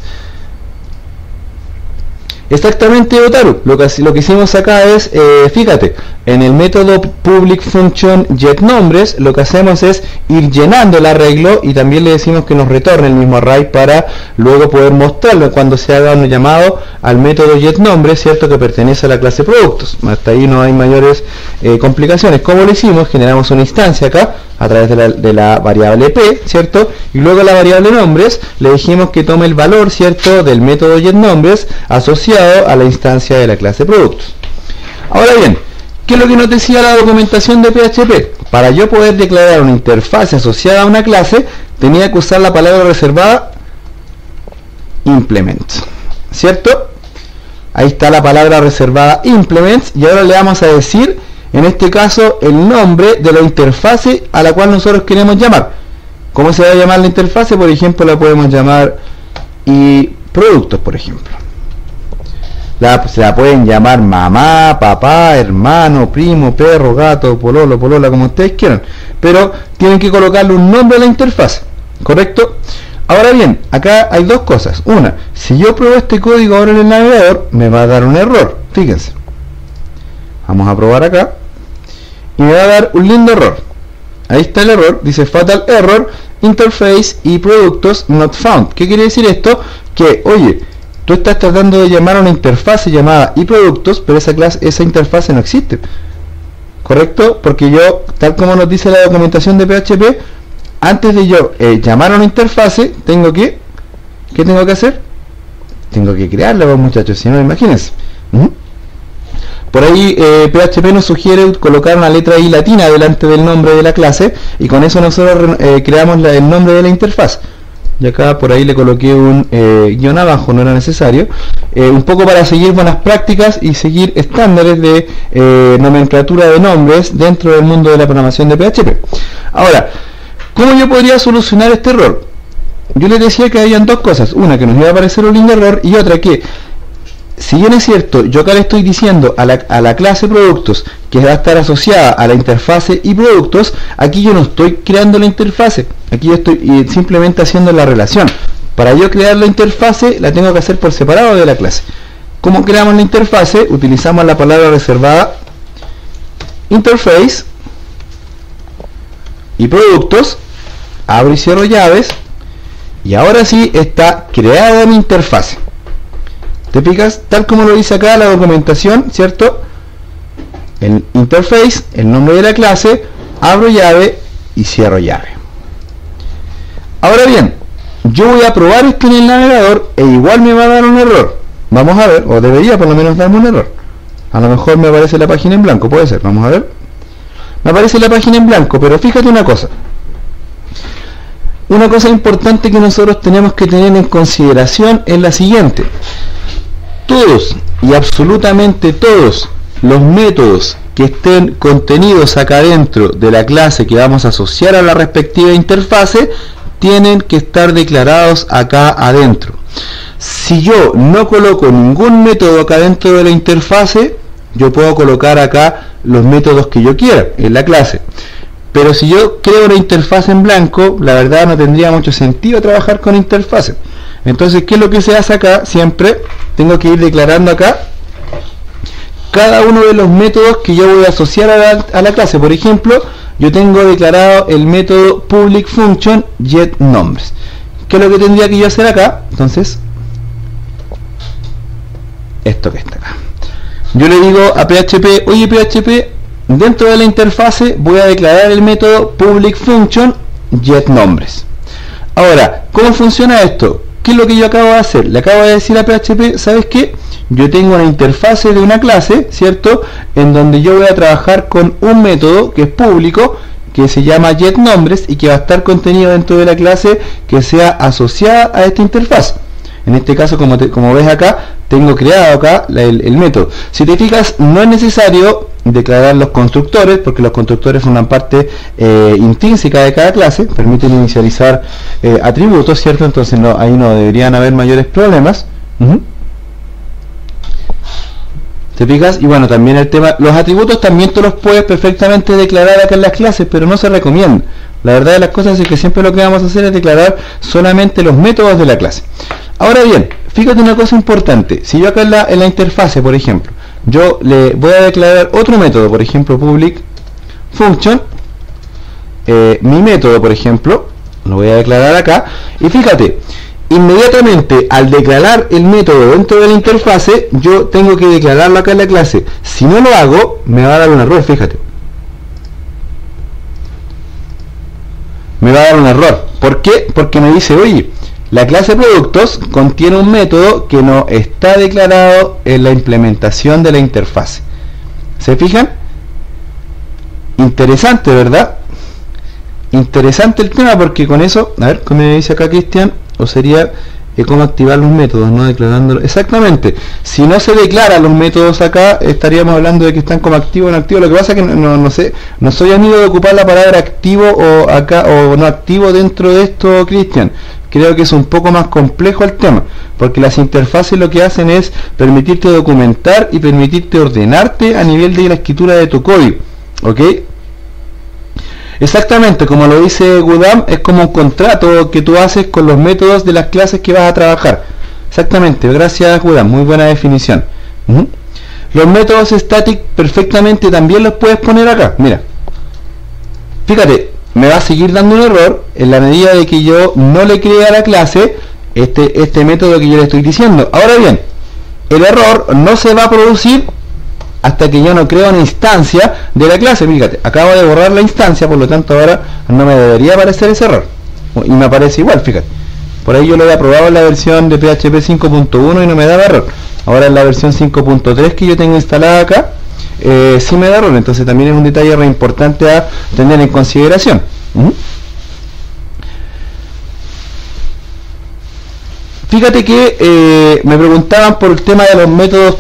Exactamente, Otaru, lo que hicimos acá es, fíjate, en el método public function getNombres lo que hacemos es ir llenando el arreglo y también le decimos que nos retorne el mismo array para luego poder mostrarlo cuando se haga un llamado al método getNombres, ¿cierto? Que pertenece a la clase productos. Hasta ahí no hay mayores complicaciones. ¿Cómo lo hicimos? Generamos una instancia acá a través de la variable p, ¿cierto? Y luego a la variable nombres le dijimos que tome el valor, ¿cierto?, del método getNombres asociado a la instancia de la clase productos. Ahora bien, ¿qué es lo que nos decía la documentación de PHP? Para yo poder declarar una interfaz asociada a una clase, tenía que usar la palabra reservada implement, ¿cierto? Ahí está la palabra reservada implement, y ahora le vamos a decir, en este caso, el nombre de la interfase a la cual nosotros queremos llamar. ¿Cómo se va a llamar la interfase? Por ejemplo, la podemos llamar productos, por ejemplo. Se la pueden llamar mamá, papá, hermano, primo, perro, gato, pololo, polola, como ustedes quieran. Pero tienen que colocarle un nombre a la interfaz, ¿correcto? Ahora bien, acá hay dos cosas. Una, si yo pruebo este código ahora en el navegador, me va a dar un error. Fíjense. Vamos a probar acá. Y me va a dar un lindo error. Ahí está el error. Dice Fatal Error, Interface y Productos Not Found. ¿Qué quiere decir esto? Que, oye, tú estás tratando de llamar a una interfase llamada iProductos, pero esa interfase no existe. ¿Correcto? Porque yo, tal como nos dice la documentación de PHP, antes de yo llamar a una interfase, tengo que... ¿Qué tengo que hacer? Tengo que crearla, pues, muchachos, si no, imagínense. Por ahí PHP nos sugiere colocar una letra I latina delante del nombre de la clase, y con eso nosotros creamos el nombre de la interfaz. Y acá por ahí le coloqué un guión abajo, no era necesario, un poco para seguir buenas prácticas y seguir estándares de nomenclatura de nombres dentro del mundo de la programación de PHP. Ahora, ¿cómo yo podría solucionar este error? Yo les decía que habían dos cosas, una que nos iba a aparecer un lindo error, y otra que, si bien es cierto, yo acá le estoy diciendo a la clase productos que va a estar asociada a la interfase y productos, aquí yo no estoy creando la interfase, aquí yo estoy simplemente haciendo la relación. Para yo crear la interfase la tengo que hacer por separado de la clase. ¿Cómo creamos la interfase? Utilizamos la palabra reservada interface y productos, abro y cierro llaves, y ahora sí está creada mi interfase. ¿Te fijas? Tal como lo dice acá la documentación, ¿cierto? En interface, el nombre de la clase, abro llave y cierro llave. Ahora bien, yo voy a probar esto en el navegador e igual me va a dar un error. Vamos a ver, o debería por lo menos darme un error. A lo mejor me aparece la página en blanco, puede ser, vamos a ver. Me aparece la página en blanco, pero fíjate una cosa. Una cosa importante que nosotros tenemos que tener en consideración es la siguiente. Todos y absolutamente todos los métodos que estén contenidos acá dentro de la clase que vamos a asociar a la respectiva interfase tienen que estar declarados acá adentro. Si yo no coloco ningún método acá dentro de la interfase, yo puedo colocar acá los métodos que yo quiera en la clase. Pero si yo creo una interfaz en blanco, la verdad no tendría mucho sentido trabajar con interfase. Entonces, ¿qué es lo que se hace acá? Siempre tengo que ir declarando acá cada uno de los métodos que yo voy a asociar a la clase. Por ejemplo, yo tengo declarado el método public function getNombres. ¿Qué es lo que tendría que yo hacer acá? Entonces, esto que está acá. Yo le digo a PHP, oye PHP, dentro de la interfase voy a declarar el método public function getNombres. Ahora, ¿cómo funciona esto? ¿Qué es lo que yo acabo de hacer? Le acabo de decir a PHP, ¿sabes qué? Yo tengo una interfase de una clase, ¿cierto? En donde yo voy a trabajar con un método que es público, que se llama getNombres y que va a estar contenido dentro de la clase que sea asociada a esta interfaz. En este caso, como ves acá, tengo creado acá el método. Si te fijas, no es necesario declarar los constructores, porque los constructores forman parte intrínseca de cada clase, permiten inicializar atributos, ¿cierto? Entonces ahí no deberían haber mayores problemas. ¿Te fijas? Y bueno, también el tema, los atributos también tú los puedes perfectamente declarar acá en las clases, pero no se recomienda. La verdad de las cosas es que siempre lo que vamos a hacer es declarar solamente los métodos de la clase. Ahora bien, fíjate una cosa importante. Si yo acá en la interfase, por ejemplo, yo le voy a declarar otro método, por ejemplo, public function, mi método, por ejemplo, lo voy a declarar acá, y fíjate, inmediatamente al declarar el método dentro de la interfase, yo tengo que declararlo acá en la clase. Si no lo hago, me va a dar un error, fíjate. Me va a dar un error. ¿Por qué? Porque me dice, oye, la clase productos contiene un método que no está declarado en la implementación de la interfase. ¿Se fijan? Interesante, ¿verdad? Interesante el tema, porque con eso, a ver, ¿cómo me dice acá Cristian? O sería cómo activar los métodos, no declarándolo. Exactamente, si no se declaran los métodos acá, estaríamos hablando de que están como activo o no activo. Lo que pasa es que no sé, no soy amigo de ocupar la palabra activo o acá o no activo dentro de esto, Cristian. Creo que es un poco más complejo el tema, porque las interfaces lo que hacen es permitirte documentar y permitirte ordenarte a nivel de la escritura de tu código, ¿ok? Exactamente, como lo dice Gudam, es como un contrato que tú haces con los métodos de las clases que vas a trabajar. Exactamente, gracias Gudam, muy buena definición. Los métodos static perfectamente también los puedes poner acá. Mira, fíjate, me va a seguir dando un error en la medida de que yo no le cree a la clase este método que yo le estoy diciendo. Ahora bien, el error no se va a producir hasta que yo no creo una instancia de la clase. Fíjate, acabo de borrar la instancia, por lo tanto ahora no me debería aparecer ese error. Y me aparece igual, fíjate. Por ahí yo lo había probado en la versión de PHP 5.1 y no me daba error. Ahora en la versión 5.3 que yo tengo instalada acá, sí me da error. Entonces también es un detalle re importante a tener en consideración. Fíjate que me preguntaban por el tema de los métodos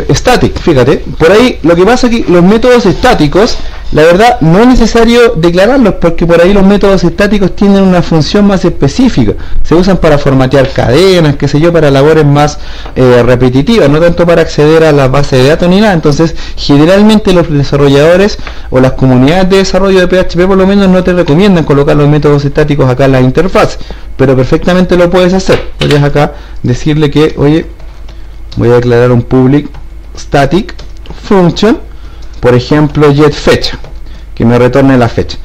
static. Fíjate, por ahí lo que pasa es que los métodos estáticos, la verdad, no es necesario declararlos, porque por ahí los métodos estáticos tienen una función más específica. Se usan para formatear cadenas, qué sé yo, para labores más repetitivas, no tanto para acceder a la base de datos ni nada. Entonces, generalmente los desarrolladores o las comunidades de desarrollo de PHP por lo menos no te recomiendan colocar los métodos estáticos acá en la interfaz, pero perfectamente lo puedes hacer. Podrías acá decirle que, oye, voy a declarar un public static function, por ejemplo getFetch, que me retorne la fecha.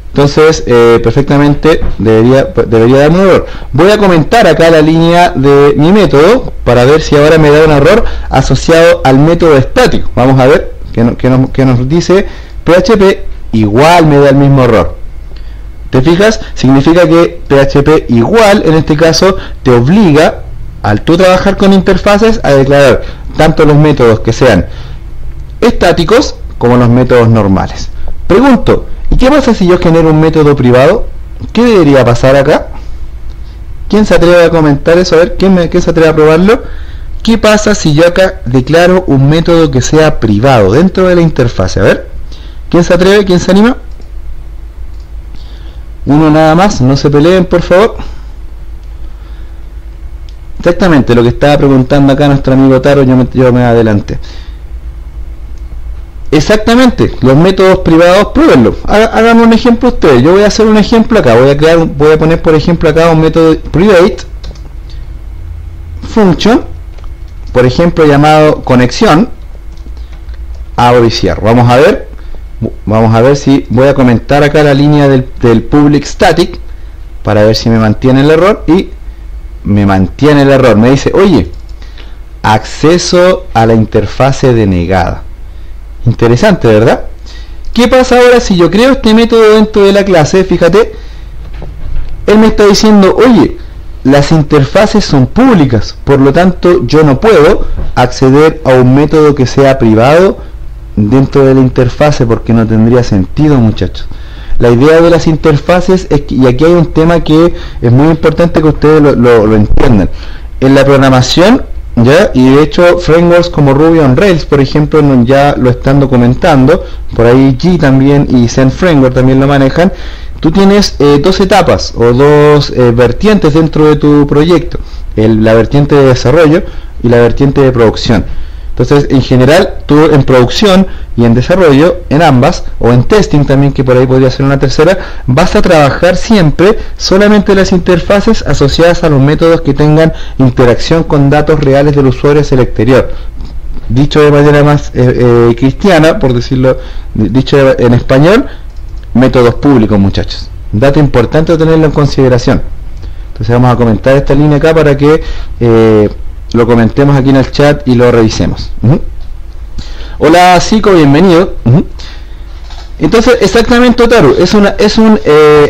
Entonces perfectamente debería darme un error. Voy a comentar acá la línea de mi método para ver si ahora me da un error asociado al método estático. Vamos a ver qué nos dice PHP. Igual me da el mismo error. ¿Te fijas? Significa que PHP igual en este caso te obliga, al tú trabajar con interfaces, a declarar tanto los métodos que sean estáticos como los métodos normales. Pregunto, ¿y qué pasa si yo genero un método privado? ¿Qué debería pasar acá? ¿Quién se atreve a comentar eso? A ver, ¿quién se atreve a probarlo? ¿Qué pasa si yo acá declaro un método que sea privado dentro de la interfase? A ver, ¿quién se atreve? ¿Quién se anima? Uno nada más, no se peleen por favor. Exactamente lo que estaba preguntando acá nuestro amigo Taro, yo me adelanté. Exactamente, los métodos privados, pruébenlo. Hagan un ejemplo ustedes. Yo voy a hacer un ejemplo acá. Voy a poner por ejemplo acá un método private function, por ejemplo llamado conexión. Abro y cierro. Vamos a ver si voy a comentar acá la línea del public static para ver si me mantiene el error, y me mantiene el error. Me dice, oye, acceso a la interfase denegada. Interesante, ¿verdad? ¿Qué pasa ahora si yo creo este método dentro de la clase? Fíjate, él me está diciendo, oye, las interfaces son públicas, por lo tanto yo no puedo acceder a un método que sea privado dentro de la interfase, porque no tendría sentido, muchachos. La idea de las interfaces es que, y aquí hay un tema que es muy importante que ustedes lo entiendan, en la programación, ¿ya? Y de hecho frameworks como Ruby on Rails, por ejemplo, ya lo están documentando, por ahí G también y Zen Framework también lo manejan. Tú tienes dos etapas o dos vertientes dentro de tu proyecto, la vertiente de desarrollo y la vertiente de producción. Entonces, en general, tú en producción y en desarrollo, en ambas, o en testing también, que por ahí podría ser una tercera, vas a trabajar siempre solamente las interfaces asociadas a los métodos que tengan interacción con datos reales del usuario hacia el exterior. Dicho de manera más cristiana, por decirlo, dicho en español, métodos públicos, muchachos. Dato importante tenerlo en consideración. Entonces vamos a comentar esta línea acá para que lo comentemos aquí en el chat y lo revisemos. Hola Zico, bienvenido. Entonces, exactamente, Otaru, es un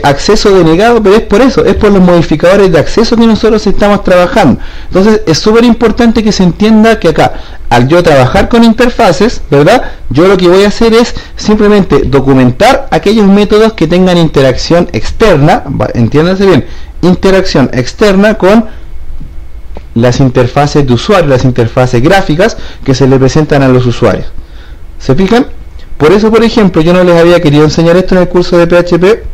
acceso denegado, pero es por eso, es por los modificadores de acceso que nosotros estamos trabajando. Entonces, es súper importante que se entienda que acá, al yo trabajar con interfaces, ¿verdad? Yo lo que voy a hacer es simplemente documentar aquellos métodos que tengan interacción externa, entiéndase bien, interacción externa con las interfaces de usuario, las interfaces gráficas que se le presentan a los usuarios. ¿Se fijan? Por eso, por ejemplo, yo no les había querido enseñar esto en el curso de PHP,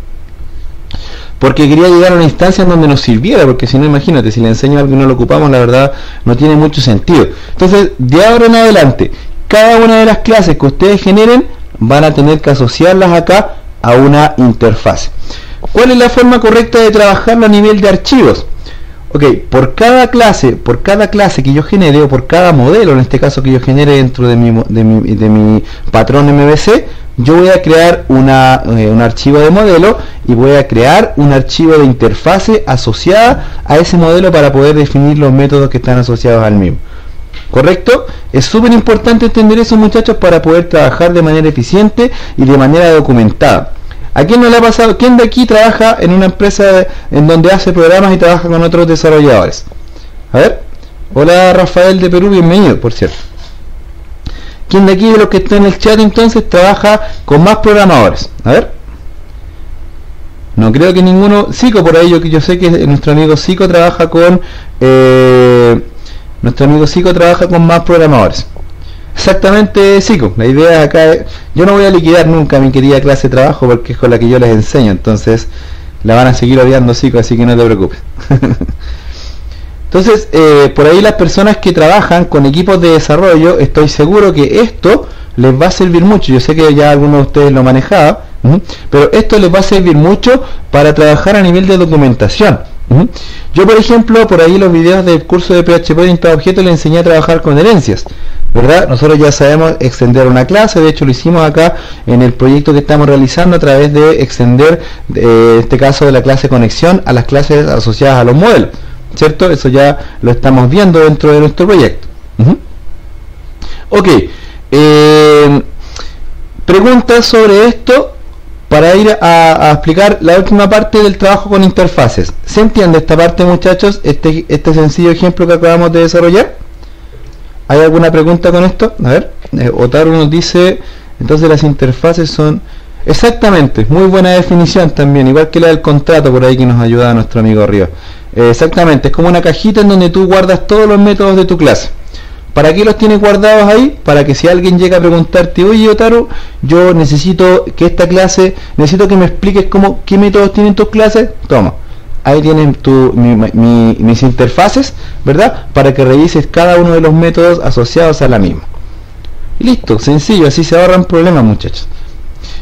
porque quería llegar a una instancia en donde nos sirviera, porque si no, imagínate, si le enseño algo y no lo ocupamos, la verdad no tiene mucho sentido. Entonces, de ahora en adelante, cada una de las clases que ustedes generen van a tener que asociarlas acá a una interfase. ¿Cuál es la forma correcta de trabajarlo a nivel de archivos? Ok, por cada clase que yo genere, o por cada modelo en este caso que yo genere dentro de mi patrón MVC, yo voy a crear un archivo de modelo y voy a crear un archivo de interfase asociada a ese modelo para poder definir los métodos que están asociados al mismo. ¿Correcto? Es súper importante entender eso, muchachos, para poder trabajar de manera eficiente y de manera documentada. ¿A quién no le ha pasado? ¿Quién de aquí trabaja en una empresa en donde hace programas y trabaja con otros desarrolladores? A ver. Hola Rafael de Perú, bienvenido, por cierto. ¿Quién de aquí de los que está en el chat entonces trabaja con más programadores? A ver. No creo que ninguno. Zico por ahí, yo sé que nuestro amigo Zico trabaja con más programadores. Exactamente, Zico. La idea acá es, yo no voy a liquidar nunca mi querida clase de trabajo porque es con la que yo les enseño, entonces la van a seguir odiando, Zico, así que no te preocupes. Entonces, por ahí las personas que trabajan con equipos de desarrollo, estoy seguro que esto les va a servir mucho. Yo sé que ya algunos de ustedes lo manejaban, pero esto les va a servir mucho para trabajar a nivel de documentación. Yo, por ejemplo, por ahí los videos del curso de PHP orientado a objetos les enseñé a trabajar con herencias, ¿verdad? Nosotros ya sabemos extender una clase, de hecho lo hicimos acá en el proyecto que estamos realizando a través de extender, en este caso de la clase conexión, a las clases asociadas a los modelos, ¿cierto? Eso ya lo estamos viendo dentro de nuestro proyecto. Ok, preguntas sobre esto para ir a explicar la última parte del trabajo con interfaces. ¿Se entiende esta parte, muchachos? Este sencillo ejemplo que acabamos de desarrollar. ¿Hay alguna pregunta con esto? A ver, Otaru nos dice, entonces las interfaces son... Exactamente, muy buena definición también, igual que la del contrato por ahí que nos ayuda nuestro amigo arriba. Exactamente, es como una cajita en donde tú guardas todos los métodos de tu clase. ¿Para qué los tienes guardados ahí? Para que si alguien llega a preguntarte, oye Otaru, yo necesito que esta clase, necesito que me expliques qué métodos tienen tus clases, toma. Ahí tienen mis interfaces, ¿verdad? Para que revises cada uno de los métodos asociados a la misma. Y listo, sencillo, así se ahorran problemas, muchachos.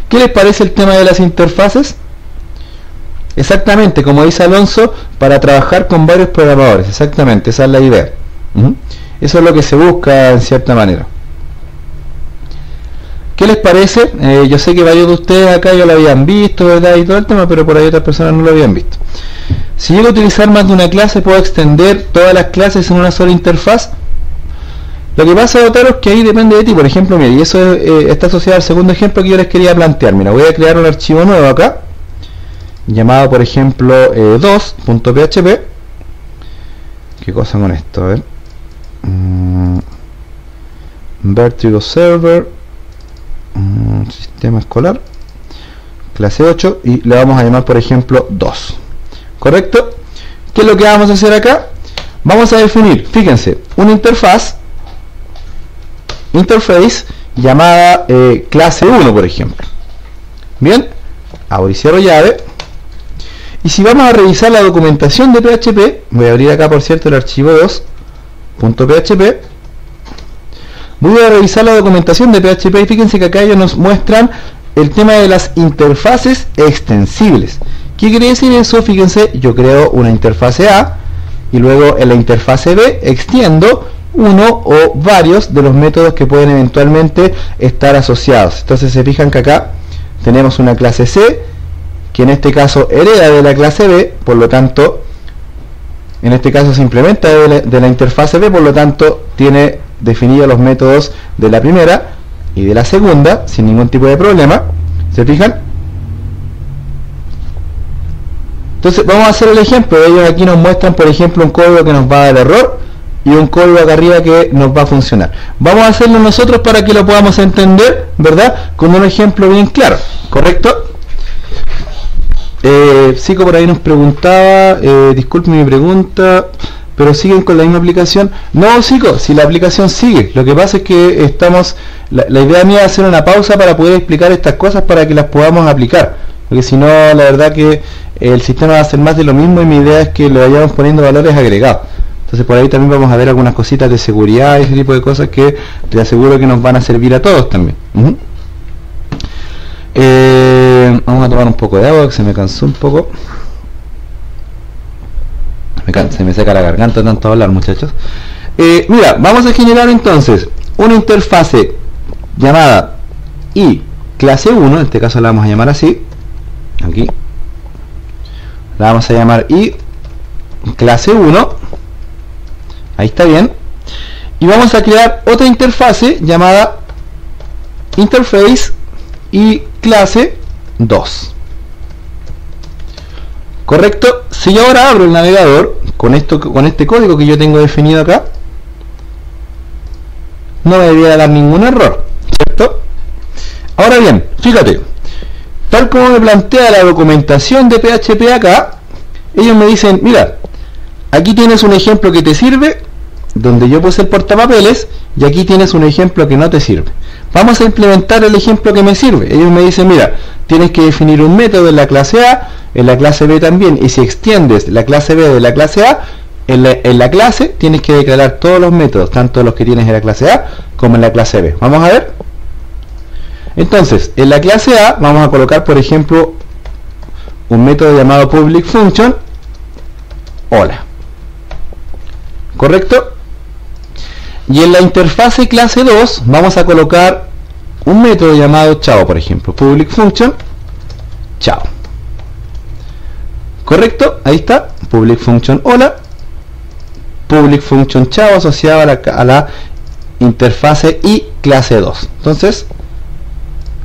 ¿Qué les parece el tema de las interfaces? Exactamente, como dice Alonso, para trabajar con varios programadores, exactamente, esa es la idea. Eso es lo que se busca en cierta manera. ¿Qué les parece? Yo sé que varios de ustedes acá ya lo habían visto, ¿verdad? Y todo el tema, pero por ahí otras personas no lo habían visto. Si llego a utilizar más de una clase, ¿puedo extender todas las clases en una sola interfaz? Lo que pasa, Otaru, es que ahí depende de ti. Por ejemplo, mira, y eso está asociado al segundo ejemplo que yo les quería plantear. Mira, voy a crear un archivo nuevo acá, llamado, por ejemplo, 2.php. ¿Qué cosa con esto? A ver. Vertigo Server, sistema escolar, clase 8, y le vamos a llamar, por ejemplo, 2. ¿Correcto? ¿Qué es lo que vamos a hacer acá? Vamos a definir, fíjense, una interface llamada clase 1, por ejemplo. Bien, abro y cierro llave. Y si vamos a revisar la documentación de PHP, voy a abrir acá, por cierto, el archivo 2.php. Voy a revisar la documentación de PHP y fíjense que acá ellos nos muestran el tema de las interfaces extensibles. ¿Qué quiere decir eso? Fíjense, yo creo una interfase A y luego en la interfase B extiendo uno o varios de los métodos que pueden eventualmente estar asociados. Entonces se fijan que acá tenemos una clase C que en este caso hereda de la clase B, por lo tanto en este caso se implementa de la interfase B, por lo tanto tiene definidos los métodos de la primera y de la segunda sin ningún tipo de problema. ¿Se fijan? Entonces vamos a hacer el ejemplo. Ellos aquí nos muestran, por ejemplo, un código que nos va a dar error y un código acá arriba que nos va a funcionar. Vamos a hacerlo nosotros para que lo podamos entender, ¿verdad? Con un ejemplo bien claro, ¿correcto? Zico por ahí nos preguntaba, disculpe mi pregunta, pero siguen con la misma aplicación. No, Zico, si la aplicación sigue, lo que pasa es que estamos, la idea mía es hacer una pausa para poder explicar estas cosas para que las podamos aplicar, porque si no, la verdad que el sistema va a ser más de lo mismo y mi idea es que le vayamos poniendo valores agregados. Entonces por ahí también vamos a ver algunas cositas de seguridad y ese tipo de cosas que te aseguro que nos van a servir a todos también. Vamos a tomar un poco de agua, que se me cansó un poco. Se me seca la garganta de tanto hablar, muchachos. Mira, vamos a generar entonces una interfase llamada I clase 1, en este caso la vamos a llamar así, aquí la vamos a llamar I clase 1, ahí está bien, y vamos a crear otra interfase llamada interface I clase 2. Correcto. Si yo ahora abro el navegador con este código que yo tengo definido acá, no me debería dar ningún error, ¿cierto? Ahora bien, fíjate, tal como me plantea la documentación de PHP acá, ellos me dicen, mira, aquí tienes un ejemplo que te sirve, donde yo puse el portapapeles, y aquí tienes un ejemplo que no te sirve. Vamos a implementar el ejemplo que me sirve. Ellos me dicen, mira, tienes que definir un método en la clase A, en la clase B también, y si extiendes la clase B de la clase A, en la clase tienes que declarar todos los métodos, tanto los que tienes en la clase A como en la clase B. Vamos a ver. Entonces, en la clase A vamos a colocar, por ejemplo, un método llamado public function hola. ¿Correcto? Y en la interfase clase 2 vamos a colocar un método llamado chao, por ejemplo, public function chao. ¿Correcto? Ahí está, public function hola, public function chao asociado a la interfase y clase 2. Entonces,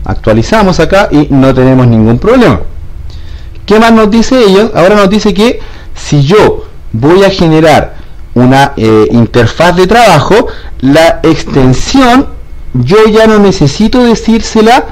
actualizamos acá y no tenemos ningún problema. ¿Qué más nos dice ellos? Ahora nos dice que si yo voy a generar una interfaz de trabajo, la extensión yo ya no necesito decírsela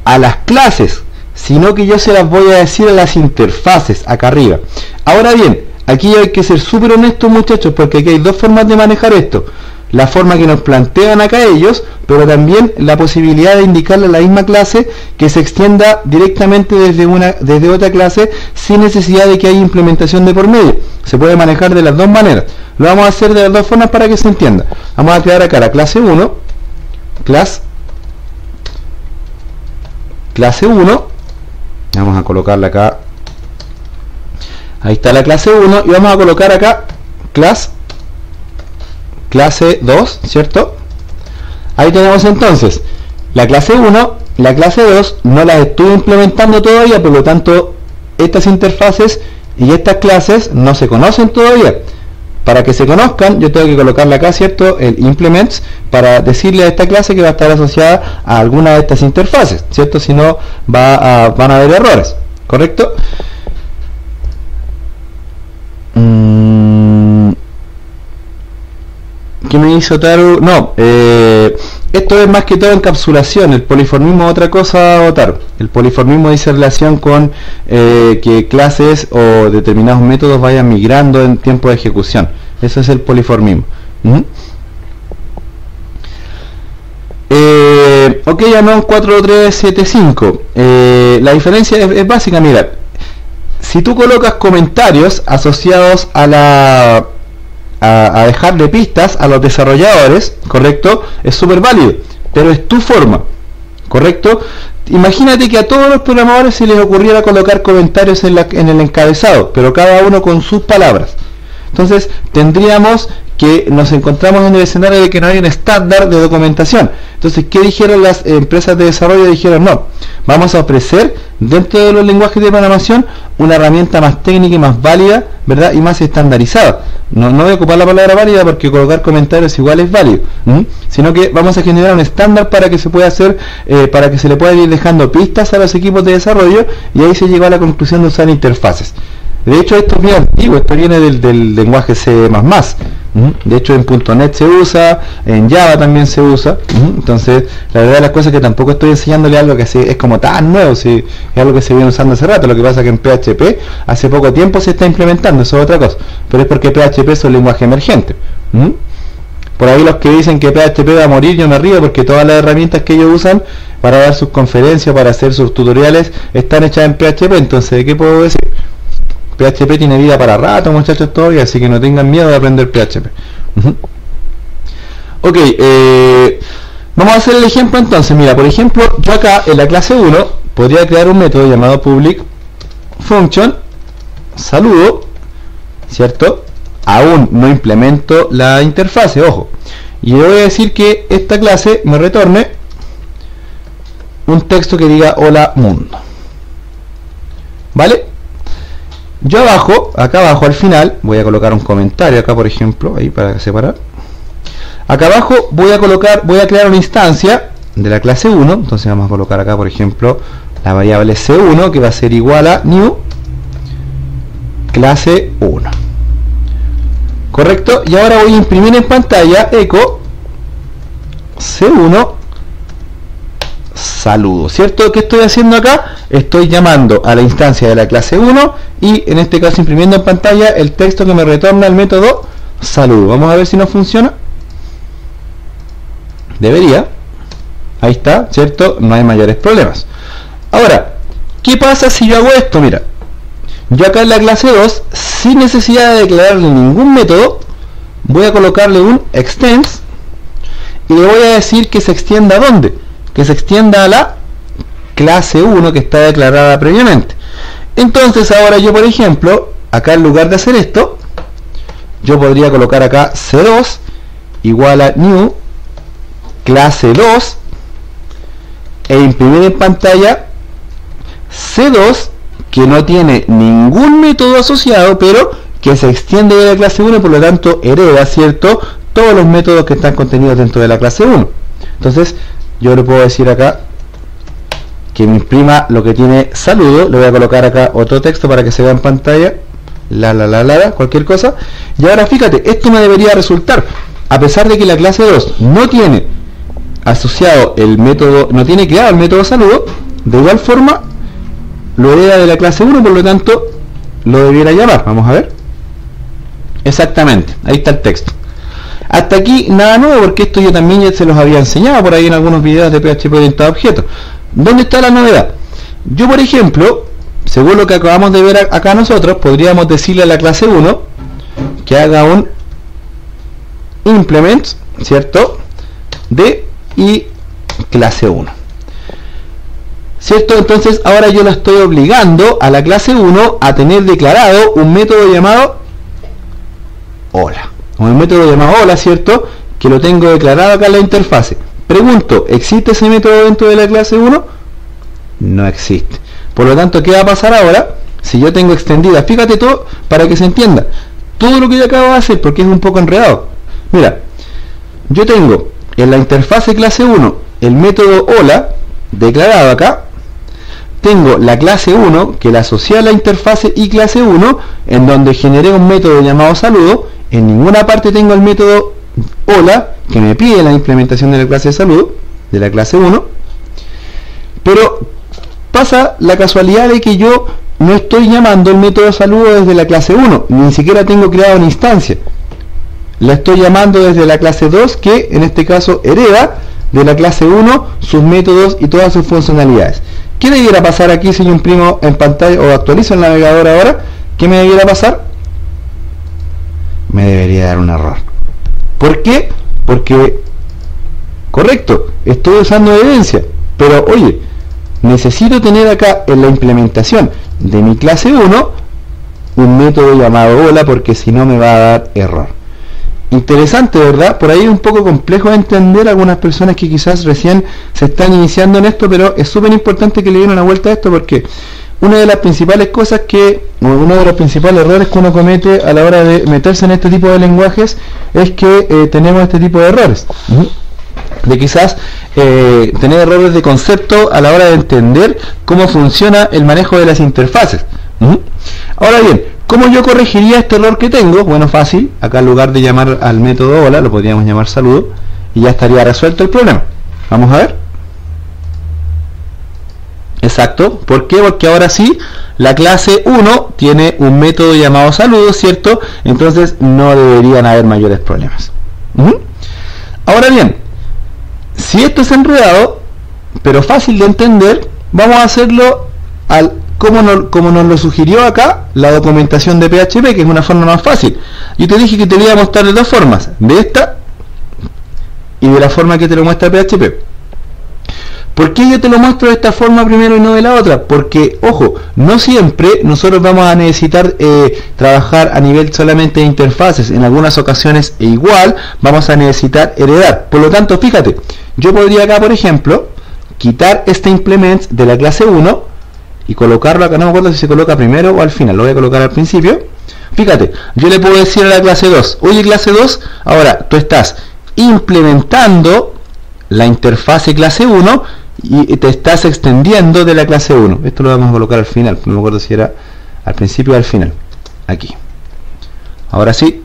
a las clases, sino que yo se las voy a decir a las interfaces acá arriba. Ahora bien, aquí hay que ser súper honestos, muchachos, porque aquí hay dos formas de manejar esto: la forma que nos plantean acá ellos, pero también la posibilidad de indicarle a la misma clase que se extienda directamente desde otra clase sin necesidad de que haya implementación de por medio. Se puede manejar de las dos maneras. Lo vamos a hacer de las dos formas para que se entienda. Vamos a crear acá la clase 1, clase 1, vamos a colocarla acá, ahí está la clase 1, y vamos a colocar acá clase 2, ¿cierto? Ahí tenemos entonces la clase 1, la clase 2, no las estuve implementando todavía, por lo tanto estas interfaces y estas clases no se conocen todavía. Para que se conozcan, yo tengo que colocarle acá, ¿cierto?, el implements, para decirle a esta clase que va a estar asociada a alguna de estas interfaces, ¿cierto? Si no, van a haber errores, ¿correcto? ¿Qué me hizo Taru? No, esto es más que todo encapsulación. El poliformismo es otra cosa, Otaru. El poliformismo dice relación con que clases o determinados métodos vayan migrando en tiempo de ejecución. Eso es el poliformismo. Ok, llamamos 4375. La diferencia es básica, mira. Si tú colocas comentarios asociados a dejarle pistas a los desarrolladores, ¿correcto? Es súper válido, pero es tu forma, ¿correcto? Imagínate que a todos los programadores se les ocurriera colocar comentarios en el encabezado, pero cada uno con sus palabras. Entonces tendríamos que nos encontramos en el escenario de que no hay un estándar de documentación. Entonces, ¿qué dijeron las empresas de desarrollo? Dijeron, no, vamos a ofrecer dentro de los lenguajes de programación una herramienta más técnica y más válida, ¿verdad? Y más estandarizada. No voy a ocupar la palabra válida porque colocar comentarios igual es válido, sino que vamos a generar un estándar para que se pueda hacer, para que se le pueda ir dejando pistas a los equipos de desarrollo, y ahí se llegó a la conclusión de usar interfaces. De hecho, esto es bien antiguo, esto viene del lenguaje C++. De hecho, en .NET se usa, en Java también se usa. Entonces, la verdad de las cosas es que tampoco estoy enseñándole algo que es como tan nuevo, si es algo que se viene usando hace rato. Lo que pasa es que en PHP hace poco tiempo se está implementando, eso es otra cosa. Pero es porque PHP es un lenguaje emergente. Por ahí los que dicen que PHP va a morir, yo me río, porque todas las herramientas que ellos usan para dar sus conferencias, para hacer sus tutoriales, están hechas en PHP. Entonces, ¿qué puedo decir? PHP tiene vida para rato, muchachos, todavía, así que no tengan miedo de aprender PHP. Ok, Vamos a hacer el ejemplo entonces. Mira, por ejemplo, yo acá en la clase 1 podría crear un método llamado public function saludo, ¿cierto? Aún no implemento la interfase, ojo. Y le voy a decir que esta clase me retorne un texto que diga hola mundo. ¿Vale? Yo abajo, acá abajo al final, voy a colocar un comentario acá, por ejemplo, ahí para separar. Acá abajo voy a crear una instancia de la clase 1. Entonces vamos a colocar acá, por ejemplo, la variable C1, que va a ser igual a new clase 1. ¿Correcto? Y ahora voy a imprimir en pantalla eco C1 saludo, ¿cierto? ¿Qué estoy haciendo acá? Estoy llamando a la instancia de la clase 1 y en este caso imprimiendo en pantalla el texto que me retorna el método saludo. Vamos a ver si nos funciona. Debería. Ahí está, ¿cierto? No hay mayores problemas. Ahora, ¿qué pasa si yo hago esto? Mira, yo acá en la clase 2, sin necesidad de declararle ningún método, voy a colocarle un extends y le voy a decir que se extienda ¿a dónde? Que se extienda a la clase 1 que está declarada previamente. Entonces ahora yo, por ejemplo, acá en lugar de hacer esto, yo podría colocar acá C2 igual a new clase 2 e imprimir en pantalla C2 que no tiene ningún método asociado, pero que se extiende de la clase 1 y por lo tanto hereda, ¿cierto?, todos los métodos que están contenidos dentro de la clase 1. Entonces yo le puedo decir acá que me imprima lo que tiene saludo. Le voy a colocar acá otro texto para que se vea en pantalla, cualquier cosa. Y ahora fíjate, esto me debería resultar, a pesar de que la clase 2 no tiene asociado el método, no tiene creado el método saludo, de igual forma lo hereda de la clase 1, por lo tanto lo debiera llamar. Vamos a ver. Exactamente, ahí está el texto. Hasta aquí nada nuevo, porque esto yo también ya se los había enseñado por ahí en algunos videos de PHP orientado a objetos. ¿Dónde está la novedad? Yo, por ejemplo, según lo que acabamos de ver acá nosotros, podríamos decirle a la clase 1 que haga un implement, ¿cierto?, de y clase 1, ¿cierto? Entonces ahora yo la estoy obligando a la clase 1 a tener declarado un método llamado hola, un método llamado hola, ¿cierto?, que lo tengo declarado acá en la interfase. Pregunto, ¿existe ese método dentro de la clase 1? No existe. Por lo tanto, ¿qué va a pasar ahora? Si yo tengo extendida, fíjate todo para que se entienda todo lo que yo acabo de hacer, porque es un poco enredado. Mira, yo tengo en la interfase clase 1 el método hola declarado acá. Tengo la clase 1 que la asocié a la interfase y clase 1, en donde generé un método llamado saludo. En ninguna parte tengo el método hola que me pide la implementación de la clase de saludo de la clase 1. Pero pasa la casualidad de que yo no estoy llamando el método saludo desde la clase 1, ni siquiera tengo creado una instancia. La estoy llamando desde la clase 2, que en este caso hereda de la clase 1 sus métodos y todas sus funcionalidades. ¿Qué debiera pasar aquí si yo imprimo en pantalla o actualizo el navegador ahora? ¿Qué me debiera pasar? Me debería dar un error. ¿Por qué? Porque, correcto, estoy usando evidencia, pero oye, necesito tener acá en la implementación de mi clase 1 un método llamado hola, porque si no me va a dar error. Interesante, ¿verdad? Por ahí es un poco complejo de entender a algunas personas que quizás recién se están iniciando en esto, pero es súper importante que le den una vuelta a esto, porque una de las principales cosas uno de los principales errores que uno comete a la hora de meterse en este tipo de lenguajes es que tenemos este tipo de errores. De quizás tener errores de concepto a la hora de entender cómo funciona el manejo de las interfaces. Ahora bien, ¿cómo yo corregiría este error que tengo? Bueno, fácil. Acá en lugar de llamar al método hola, lo podríamos llamar saludo y ya estaría resuelto el problema. Vamos a ver. Exacto. ¿Por qué? Porque ahora sí, la clase 1 tiene un método llamado saludo, ¿cierto? Entonces no deberían haber mayores problemas. Ahora bien, si esto es enredado, pero fácil de entender, vamos a hacerlo como nos lo sugirió acá la documentación de PHP, que es una forma más fácil. Yo te dije que te voy a mostrar de dos formas, de esta y y de la forma que te lo muestra PHP. ¿Por qué yo te lo muestro de esta forma primero y no de la otra? Porque, ojo, no siempre nosotros vamos a necesitar trabajar a nivel solamente de interfaces. En algunas ocasiones igual vamos a necesitar heredar. Por lo tanto, fíjate, yo podría acá, por ejemplo, quitar este implement de la clase 1 y colocarlo acá. No me acuerdo si se coloca primero o al final. Lo voy a colocar al principio. Fíjate, yo le puedo decir a la clase 2, oye clase 2, ahora tú estás implementando la interfase clase 1 y te estás extendiendo de la clase 1. Esto lo vamos a colocar al final, no me acuerdo si era al principio o al final. Aquí. Ahora sí,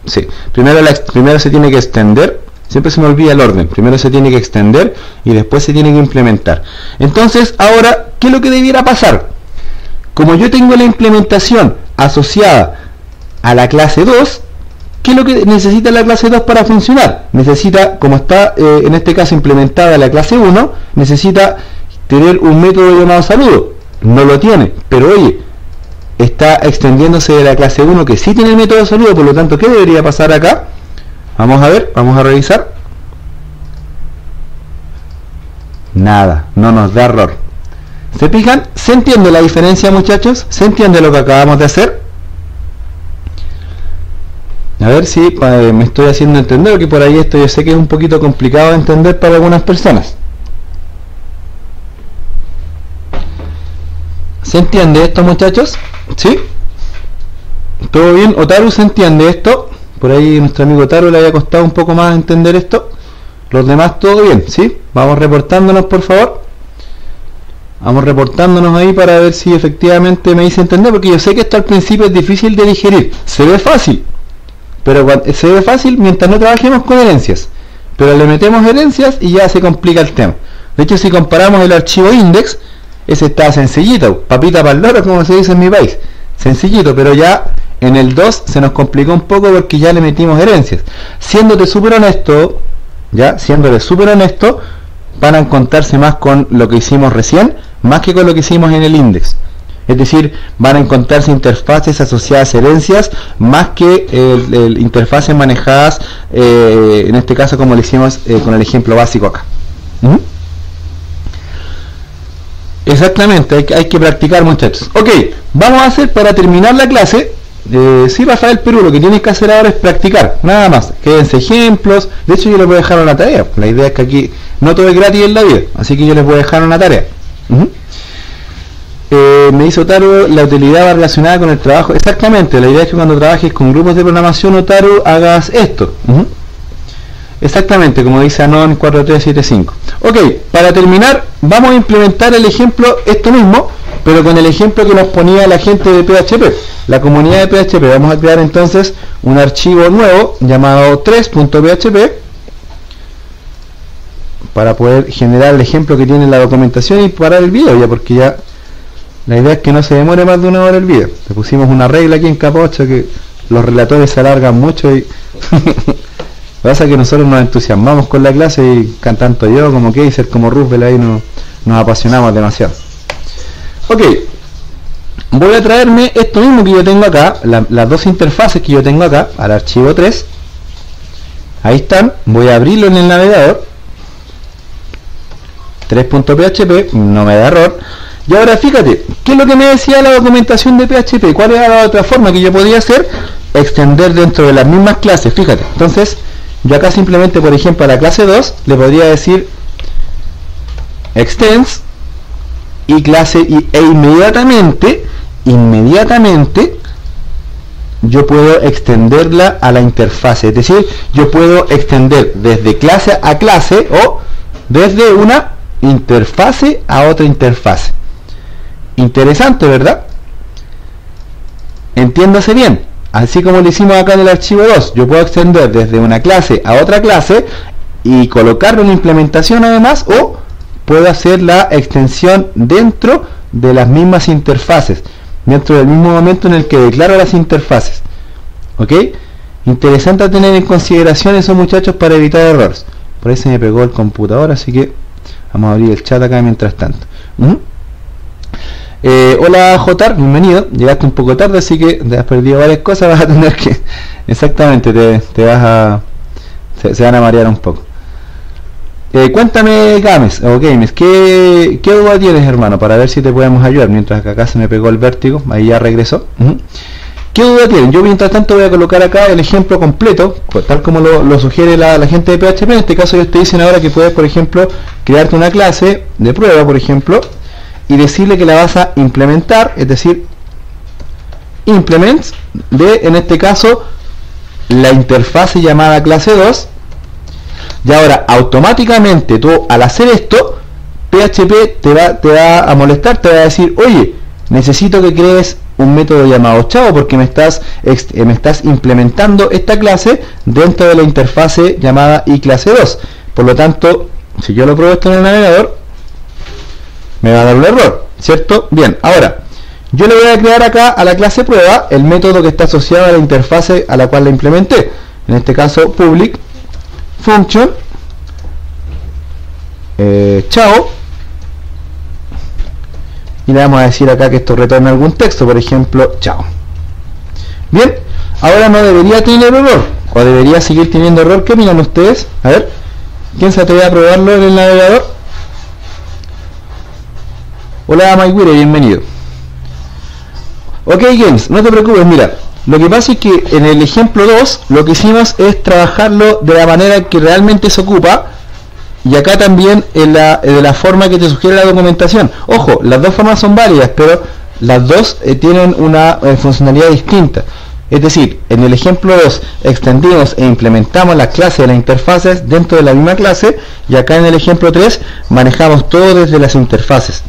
sí. Primero se tiene que extender, siempre se me olvida el orden. Primero se tiene que extender y después se tiene que implementar. Entonces, ahora, ¿qué es lo que debiera pasar? Como yo tengo la implementación asociada a la clase 2, ¿qué es lo que necesita la clase 2 para funcionar? Necesita, como está en este caso implementada la clase 1, necesita tener un método llamado saludo. No lo tiene, pero oye, está extendiéndose de la clase 1 que sí tiene el método saludo, por lo tanto, ¿qué debería pasar acá? Vamos a ver, vamos a revisar. Nada, no nos da error. ¿Se fijan? ¿Se entiende la diferencia, muchachos? ¿Se entiende lo que acabamos de hacer? A ver si me estoy haciendo entender, que por ahí esto yo sé que es un poquito complicado de entender para algunas personas. ¿Se entiende esto, muchachos? ¿Sí? ¿Todo bien? ¿Otaru se entiende esto? Por ahí nuestro amigo Otaru le había costado un poco más entender esto. Los demás, ¿todo bien? ¿Sí? Vamos reportándonos, por favor. Vamos reportándonos ahí para ver si efectivamente me hice entender, porque yo sé que esto al principio es difícil de digerir. Se ve fácil. Pero se ve fácil mientras no trabajemos con herencias. Pero le metemos herencias y ya se complica el tema. De hecho, si comparamos el archivo index, ese está sencillito, papita para el loro, como se dice en mi país. Sencillito, pero ya en el 2 se nos complicó un poco porque ya le metimos herencias. Siéndote súper honesto, van a encontrarse más con lo que hicimos recién, más que con lo que hicimos en el index. Es decir, van a encontrarse interfaces asociadas a herencias más que interfaces manejadas, en este caso como lo hicimos con el ejemplo básico acá. Exactamente, hay que practicar, muchachos. Ok, vamos a hacer para terminar la clase. Sí, Rafael Perú, lo que tienes que hacer ahora es practicar, nada más. Quédense ejemplos. De hecho, yo les voy a dejar una tarea. La idea es que aquí no todo es gratis en la vida, así que yo les voy a dejar una tarea. Me dice Otaru, la utilidad va relacionada con el trabajo. Exactamente, la idea es que cuando trabajes con grupos de programación, Otaru, hagas esto. Exactamente, como dice Anon 4375. Ok, para terminar, vamos a implementar el ejemplo, esto mismo, pero con el ejemplo que nos ponía la gente de PHP, la comunidad de PHP. Vamos a crear entonces un archivo nuevo llamado 3.php para poder generar el ejemplo que tiene la documentación y parar el video ya, porque ya la idea es que no se demore más de 1 hora el video. Le pusimos una regla aquí en capa 8 que los relatores se alargan mucho y lo que pasa es que nosotros nos entusiasmamos con la clase y tanto yo como Kaiser como Roosevelt ahí nos apasionamos demasiado. Ok, voy a traerme esto mismo que yo tengo acá, las dos interfaces que yo tengo acá, al archivo 3. Ahí están, voy a abrirlo en el navegador. 3.php, no me da error. Y ahora fíjate, ¿qué es lo que me decía la documentación de PHP? ¿Cuál era la otra forma que yo podía hacer? Extender dentro de las mismas clases, fíjate. Entonces, yo acá simplemente, por ejemplo, a la clase 2 le podría decir extends y clase e inmediatamente yo puedo extenderla a la interfase. Es decir, yo puedo extender desde clase a clase o desde una interfase a otra interfase. Interesante, ¿verdad? Entiéndase bien. Así como lo hicimos acá en el archivo 2, yo puedo extender desde una clase a otra clase y colocarle una implementación además, o puedo hacer la extensión dentro de las mismas interfaces, dentro del mismo momento en el que declaro las interfaces. ¿Ok? Interesante a tener en consideración eso, muchachos, para evitar errores. Por ahí se me pegó el computador, así que vamos a abrir el chat acá mientras tanto. Hola Jotar, bienvenido. Llegaste un poco tarde, así que te has perdido varias cosas. Vas a tener que... Exactamente, te vas a... Se van a marear un poco. Cuéntame, Games, o Games, ¿qué duda tienes, hermano? Para ver si te podemos ayudar. Mientras que acá se me pegó el vértigo, ahí ya regresó. ¿Qué duda tienen? Yo mientras tanto voy a colocar acá el ejemplo completo, pues, tal como lo sugiere la gente de PHP. En este caso ellos te dicen ahora que puedes, por ejemplo, crearte una clase de prueba, por ejemplo, y decirle que la vas a implementar, es decir, implements de, en este caso, la interfase llamada clase 2. Y ahora automáticamente tú, al hacer esto, PHP te va a molestar, te va a decir, oye, necesito que crees un método llamado chavo porque me estás implementando esta clase dentro de la interfase llamada iClase 2. Por lo tanto, si yo lo pruebo esto en el navegador, me va a dar un error, ¿cierto? Bien, ahora yo le voy a crear acá a la clase prueba el método que está asociado a la interfase a la cual la implementé. En este caso, public function chao, y le vamos a decir acá que esto retorna algún texto, por ejemplo, chao. Bien, ahora no debería tener error, o debería seguir teniendo error. ¿Qué opinan ustedes? A ver, ¿quién se atreve a probarlo en el navegador? Hola Mike, bienvenido. Ok Games, no te preocupes, mira, lo que pasa es que en el ejemplo 2 lo que hicimos es trabajarlo de la manera que realmente se ocupa, y acá también de la forma que te sugiere la documentación. Ojo, las dos formas son válidas, pero las dos tienen una funcionalidad distinta. Es decir, en el ejemplo 2 extendimos e implementamos las clases de las interfaces dentro de la misma clase, y acá en el ejemplo 3 manejamos todo desde las interfaces.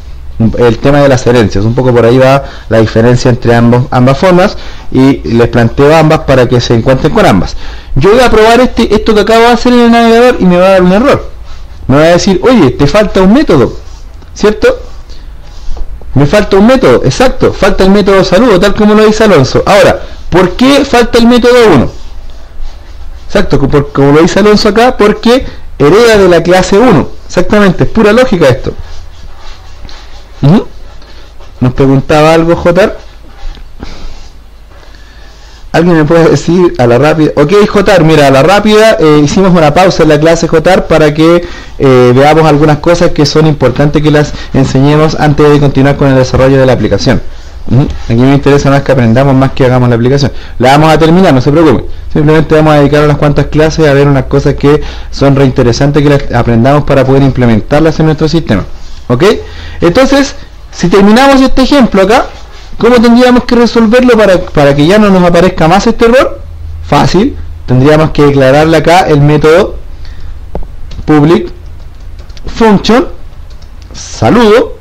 El tema de las herencias, un poco por ahí va la diferencia entre ambas formas, y les planteo ambas para que se encuentren con ambas. Yo voy a probar esto que acabo de hacer en el navegador y me va a dar un error. Me va a decir, oye, te falta un método, ¿cierto? Me falta un método, exacto, falta el método saludo, tal como lo dice Alonso. Ahora, ¿por qué falta el método 1? Exacto, como lo dice Alonso acá, porque hereda de la clase 1. Exactamente, es pura lógica esto. Nos preguntaba algo Jotar. ¿Alguien me puede decir a la rápida? Ok, Jotar, mira, a la rápida hicimos una pausa en la clase, Jotar, para que veamos algunas cosas que son importantes que las enseñemos antes de continuar con el desarrollo de la aplicación. Aquí me interesa más que aprendamos más que hagamos la aplicación. La vamos a terminar, no se preocupen. Simplemente vamos a dedicar unas cuantas clases a ver unas cosas que son reinteresantes que las aprendamos para poder implementarlas en nuestro sistema. ¿Ok? Entonces, si terminamos este ejemplo acá, ¿cómo tendríamos que resolverlo para que ya no nos aparezca más este error? Fácil, tendríamos que declararle acá el método public function saludo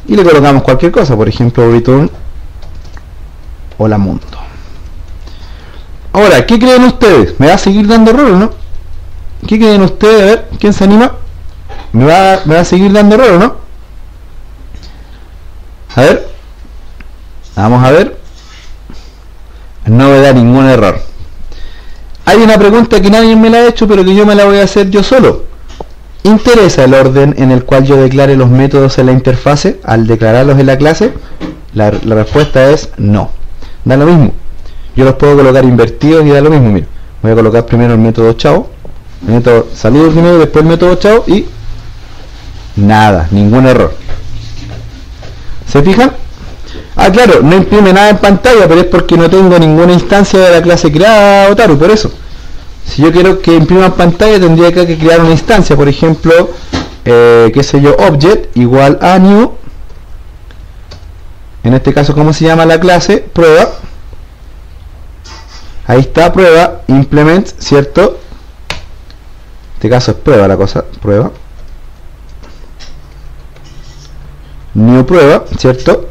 y le colocamos cualquier cosa, por ejemplo return hola mundo. Ahora, ¿qué creen ustedes? ¿Me va a seguir dando error o no? ¿Qué creen ustedes? A ver, ¿quién se anima? ¿Me va a seguir dando error o no? A ver, vamos a ver. No me da ningún error. Hay una pregunta que nadie me la ha hecho, pero que yo me la voy a hacer yo solo. ¿Interesa el orden en el cual yo declare los métodos en la interfase al declararlos en la clase? La respuesta es no. Da lo mismo. Yo los puedo colocar invertidos y da lo mismo. Mira, voy a colocar primero el método chao, el método saludo primero, después el método chao y nada, ningún error. ¿Se fijan? Ah, claro, no imprime nada en pantalla, pero es porque no tengo ninguna instancia de la clase creada Otaru, por eso. Si yo quiero que imprima en pantalla, tendría que crear una instancia, por ejemplo, qué sé yo, object igual a new. En este caso, ¿cómo se llama la clase? Prueba. Ahí está, prueba, implement, ¿cierto? En este caso es prueba la cosa, prueba. New prueba, ¿cierto?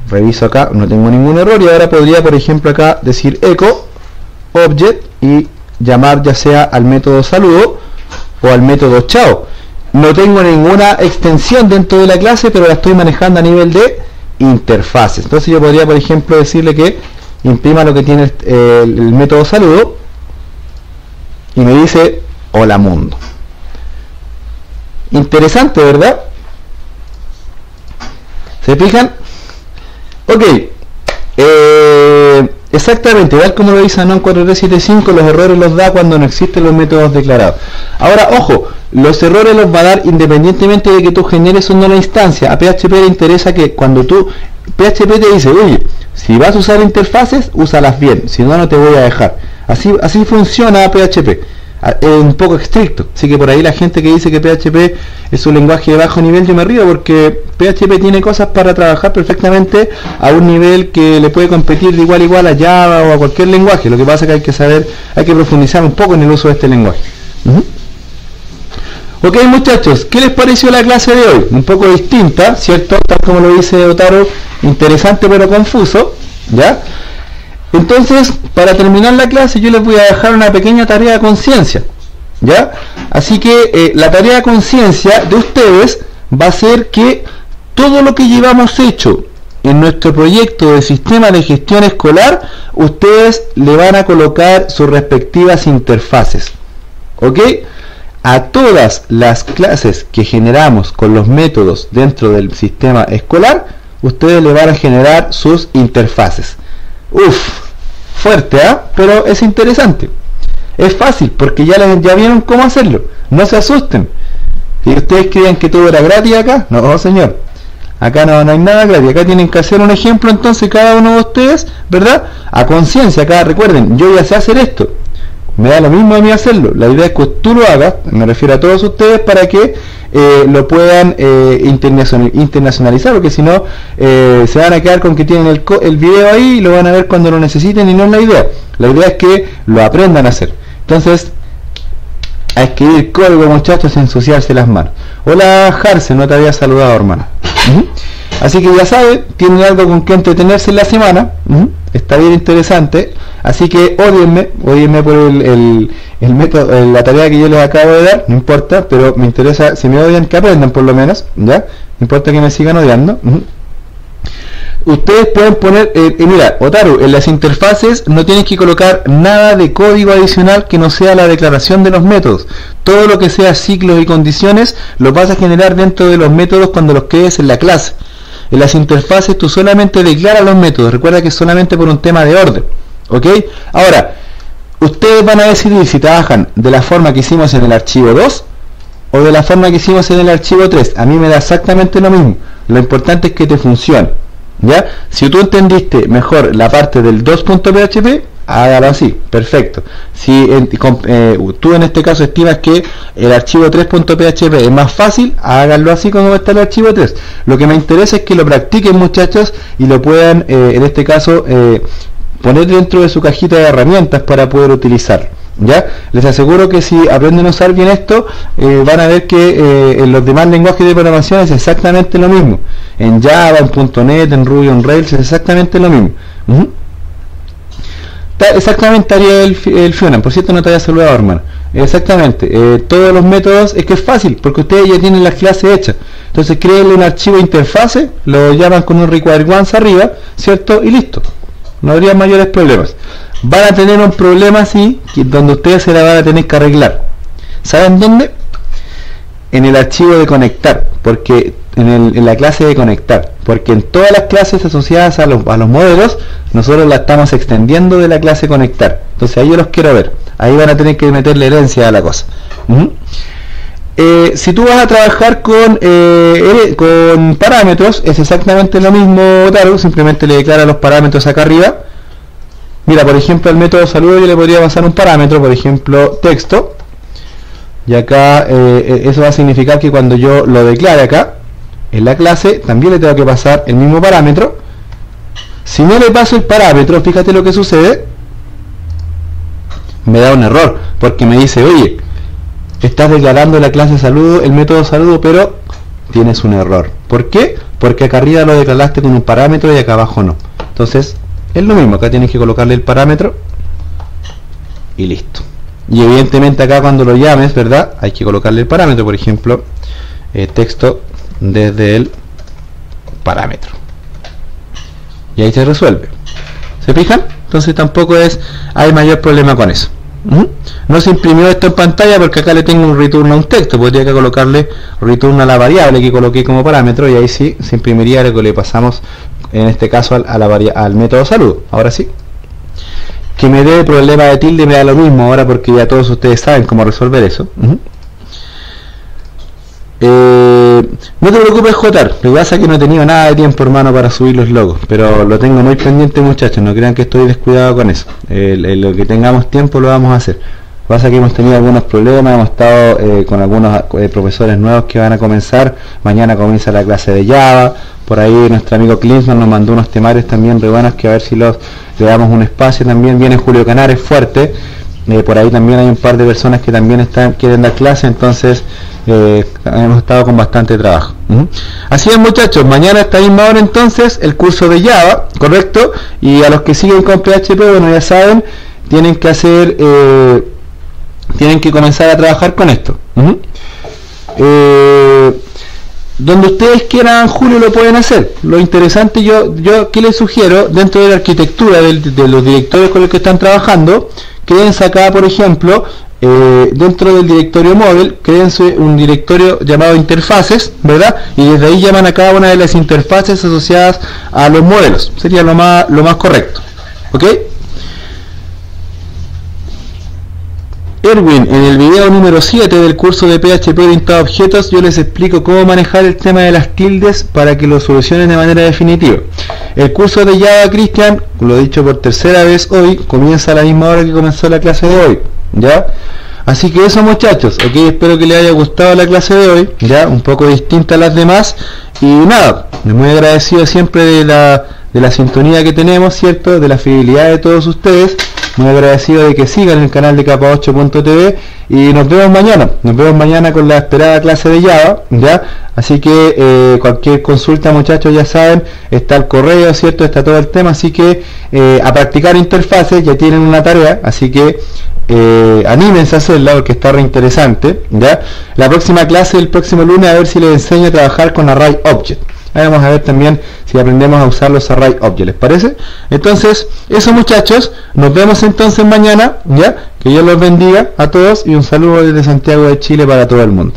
Reviso acá, no tengo ningún error y ahora podría, por ejemplo, acá decir echo object y llamar ya sea al método saludo o al método chao. No tengo ninguna extensión dentro de la clase, pero la estoy manejando a nivel de interfaces. Entonces yo podría, por ejemplo, decirle que imprima lo que tiene el método saludo y me dice hola mundo. Interesante, ¿verdad? ¿Se fijan? Ok, Exactamente, tal como lo dice ANON 4375, los errores los da cuando no existen los métodos declarados. Ahora, ojo, los errores los va a dar independientemente de que tú generes o no la instancia. A PHP le interesa que cuando PHP te dice, oye, si vas a usar interfaces, úsalas bien, si no, no te voy a dejar. Así funciona PHP. Es un poco estricto, así que por ahí la gente que dice que PHP es un lenguaje de bajo nivel, yo me río, porque PHP tiene cosas para trabajar perfectamente a un nivel que le puede competir de igual a igual a Java o a cualquier lenguaje. Lo que pasa es que hay que profundizar un poco en el uso de este lenguaje. Ok, muchachos, ¿qué les pareció la clase de hoy? Un poco distinta, ¿cierto? Tal como lo dice Otaru, interesante pero confuso, ¿ya? Entonces, para terminar la clase, yo les voy a dejar una pequeña tarea de conciencia, ¿ya? Así que la tarea de conciencia de ustedes va a ser que todo lo que llevamos hecho en nuestro proyecto de sistema de gestión escolar, ustedes le van a colocar sus respectivas interfaces, ¿ok? A todas las clases que generamos con los métodos dentro del sistema escolar, ustedes le van a generar sus interfaces. Fuerte, pero es interesante. Es fácil, porque ya vieron cómo hacerlo. No se asusten. Si ustedes creían que todo era gratis acá, no, señor. Acá no hay nada gratis. Acá tienen que hacer un ejemplo, entonces, cada uno de ustedes, ¿verdad? A conciencia. Acá recuerden, yo ya sé hacer esto. Me da lo mismo a mí hacerlo. La idea es que tú lo hagas, me refiero a todos ustedes, para que lo puedan internacionalizar, porque si no se van a quedar con que tienen el video ahí y lo van a ver cuando lo necesiten, y no es la idea. La idea es que lo aprendan a hacer. Entonces, a escribir código, muchachos, ensuciarse las manos. Hola, Jarce, no te había saludado, hermana. Así que ya saben, tienen algo con que entretenerse en la semana. Está bien interesante. Así que ódienme por el método, la tarea que yo les acabo de dar, no importa, pero me interesa, si me odian, que aprendan por lo menos, ¿ya? No importa que me sigan odiando. Ustedes pueden poner, mira, Otaru, en las interfaces no tienes que colocar nada de código adicional que no sea la declaración de los métodos. Todo lo que sea ciclos y condiciones lo vas a generar dentro de los métodos cuando los crees en la clase. En las interfaces tú solamente declaras los métodos. Recuerda que es solamente por un tema de orden, ¿ok? Ahora, ustedes van a decidir si trabajan de la forma que hicimos en el archivo 2 o de la forma que hicimos en el archivo 3. A mí me da exactamente lo mismo. Lo importante es que te funcione, ¿ya? Si tú entendiste mejor la parte del 2.php, hágalo así, perfecto. Si tú en este caso estimas que el archivo 3.php es más fácil, háganlo así como está el archivo 3. Lo que me interesa es que lo practiquen, muchachos, y lo puedan, en este caso, poner dentro de su cajita de herramientas para poder utilizar, ¿ya? Les aseguro que si aprenden a usar bien esto, van a ver que en los demás lenguajes de programación es exactamente lo mismo. En Java, en .NET, en Ruby on Rails es exactamente lo mismo. Exactamente, haría el Fiona. Por cierto, no te había saludado, hermano. Exactamente, todos los métodos, es que es fácil, porque ustedes ya tienen las clases hechas. Entonces créenle un archivo interfase, lo llaman con un require once arriba, ¿cierto? Y listo. No habría mayores problemas. Van a tener un problema así, donde ustedes se la van a tener que arreglar. ¿Saben dónde? En el archivo de conectar, porque en la clase de conectar, porque en todas las clases asociadas a los modelos, nosotros la estamos extendiendo de la clase conectar. Entonces ahí yo los quiero ver. Ahí van a tener que meterle herencia a la cosa. Si tú vas a trabajar con parámetros, es exactamente lo mismo, Otaru, simplemente le declara los parámetros acá arriba. Mira, por ejemplo, al método saludo yo le podría pasar un parámetro, por ejemplo, texto, y acá eso va a significar que cuando yo lo declare acá en la clase, también le tengo que pasar el mismo parámetro. Si no le paso el parámetro, fíjate lo que sucede, me da un error, porque me dice, oye, estás declarando la clase saludo, el método saludo, pero tienes un error. ¿Por qué? Porque acá arriba lo declaraste con un parámetro y acá abajo no. Entonces, es lo mismo, acá tienes que colocarle el parámetro y listo. Y evidentemente acá cuando lo llames, ¿verdad? Hay que colocarle el parámetro, por ejemplo, texto desde el parámetro. Y ahí se resuelve. ¿Se fijan? Entonces tampoco hay mayor problema con eso. No se imprimió esto en pantalla porque acá le tengo un return a un texto. Podría que colocarle return a la variable que coloqué como parámetro, y ahí sí se imprimiría lo que le pasamos en este caso al método saludo. Ahora sí. que me dé problema de tilde me da lo mismo ahora, porque ya todos ustedes saben cómo resolver eso. No te preocupes, Jotar, lo que pasa es que no he tenido nada de tiempo, hermano, para subir los logos, pero lo tengo muy pendiente, muchachos, no crean que estoy descuidado con eso. Lo que tengamos tiempo lo vamos a hacer. Lo que pasa es que hemos tenido algunos problemas, hemos estado con algunos profesores nuevos que van a comenzar. Mañana comienza la clase de Java, por ahí nuestro amigo Klinsmann nos mandó unos temarios también re buenos, que a ver si le damos un espacio. También viene Julio Canares fuerte, por ahí también hay un par de personas que también quieren dar clase, entonces hemos estado con bastante trabajo. Así es, muchachos, mañana a esta misma hora entonces el curso de Java, correcto, y a los que siguen con PHP, bueno, ya saben, tienen que hacer tienen que comenzar a trabajar con esto. Donde ustedes quieran, Julio, lo pueden hacer. Lo interesante, yo que les sugiero, dentro de la arquitectura de los directorios con los que están trabajando, créense acá, por ejemplo, dentro del directorio móvil, créense un directorio llamado interfaces, ¿verdad? Y desde ahí llaman a cada una de las interfaces asociadas a los modelos. Sería lo más correcto. ¿Ok? Erwin, en el video número 7 del curso de PHP orientado a objetos, yo les explico cómo manejar el tema de las tildes para que lo solucionen de manera definitiva. El curso de Java, Cristian, lo he dicho por tercera vez hoy, comienza a la misma hora que comenzó la clase de hoy, ¿ya? Así que eso, muchachos, ok, espero que les haya gustado la clase de hoy, ya, un poco distinta a las demás, y nada, muy agradecido siempre de la sintonía que tenemos, ¿cierto? De la fidelidad de todos ustedes. Muy agradecido de que sigan el canal de capa8.tv y nos vemos mañana con la esperada clase de Java, ¿ya? Así que cualquier consulta, muchachos, ya saben, está el correo, ¿cierto? Está todo el tema, así que a practicar interfaces, ya tienen una tarea, así que anímense a hacerla porque está re interesante, ¿ya? La próxima clase, el próximo lunes, a ver si les enseño a trabajar con ArrayObject. Ahí vamos a ver también si aprendemos a usar los ArrayObject, ¿les parece? Entonces, eso, muchachos, nos vemos entonces mañana, ¿ya? Que Dios los bendiga a todos y un saludo desde Santiago de Chile para todo el mundo.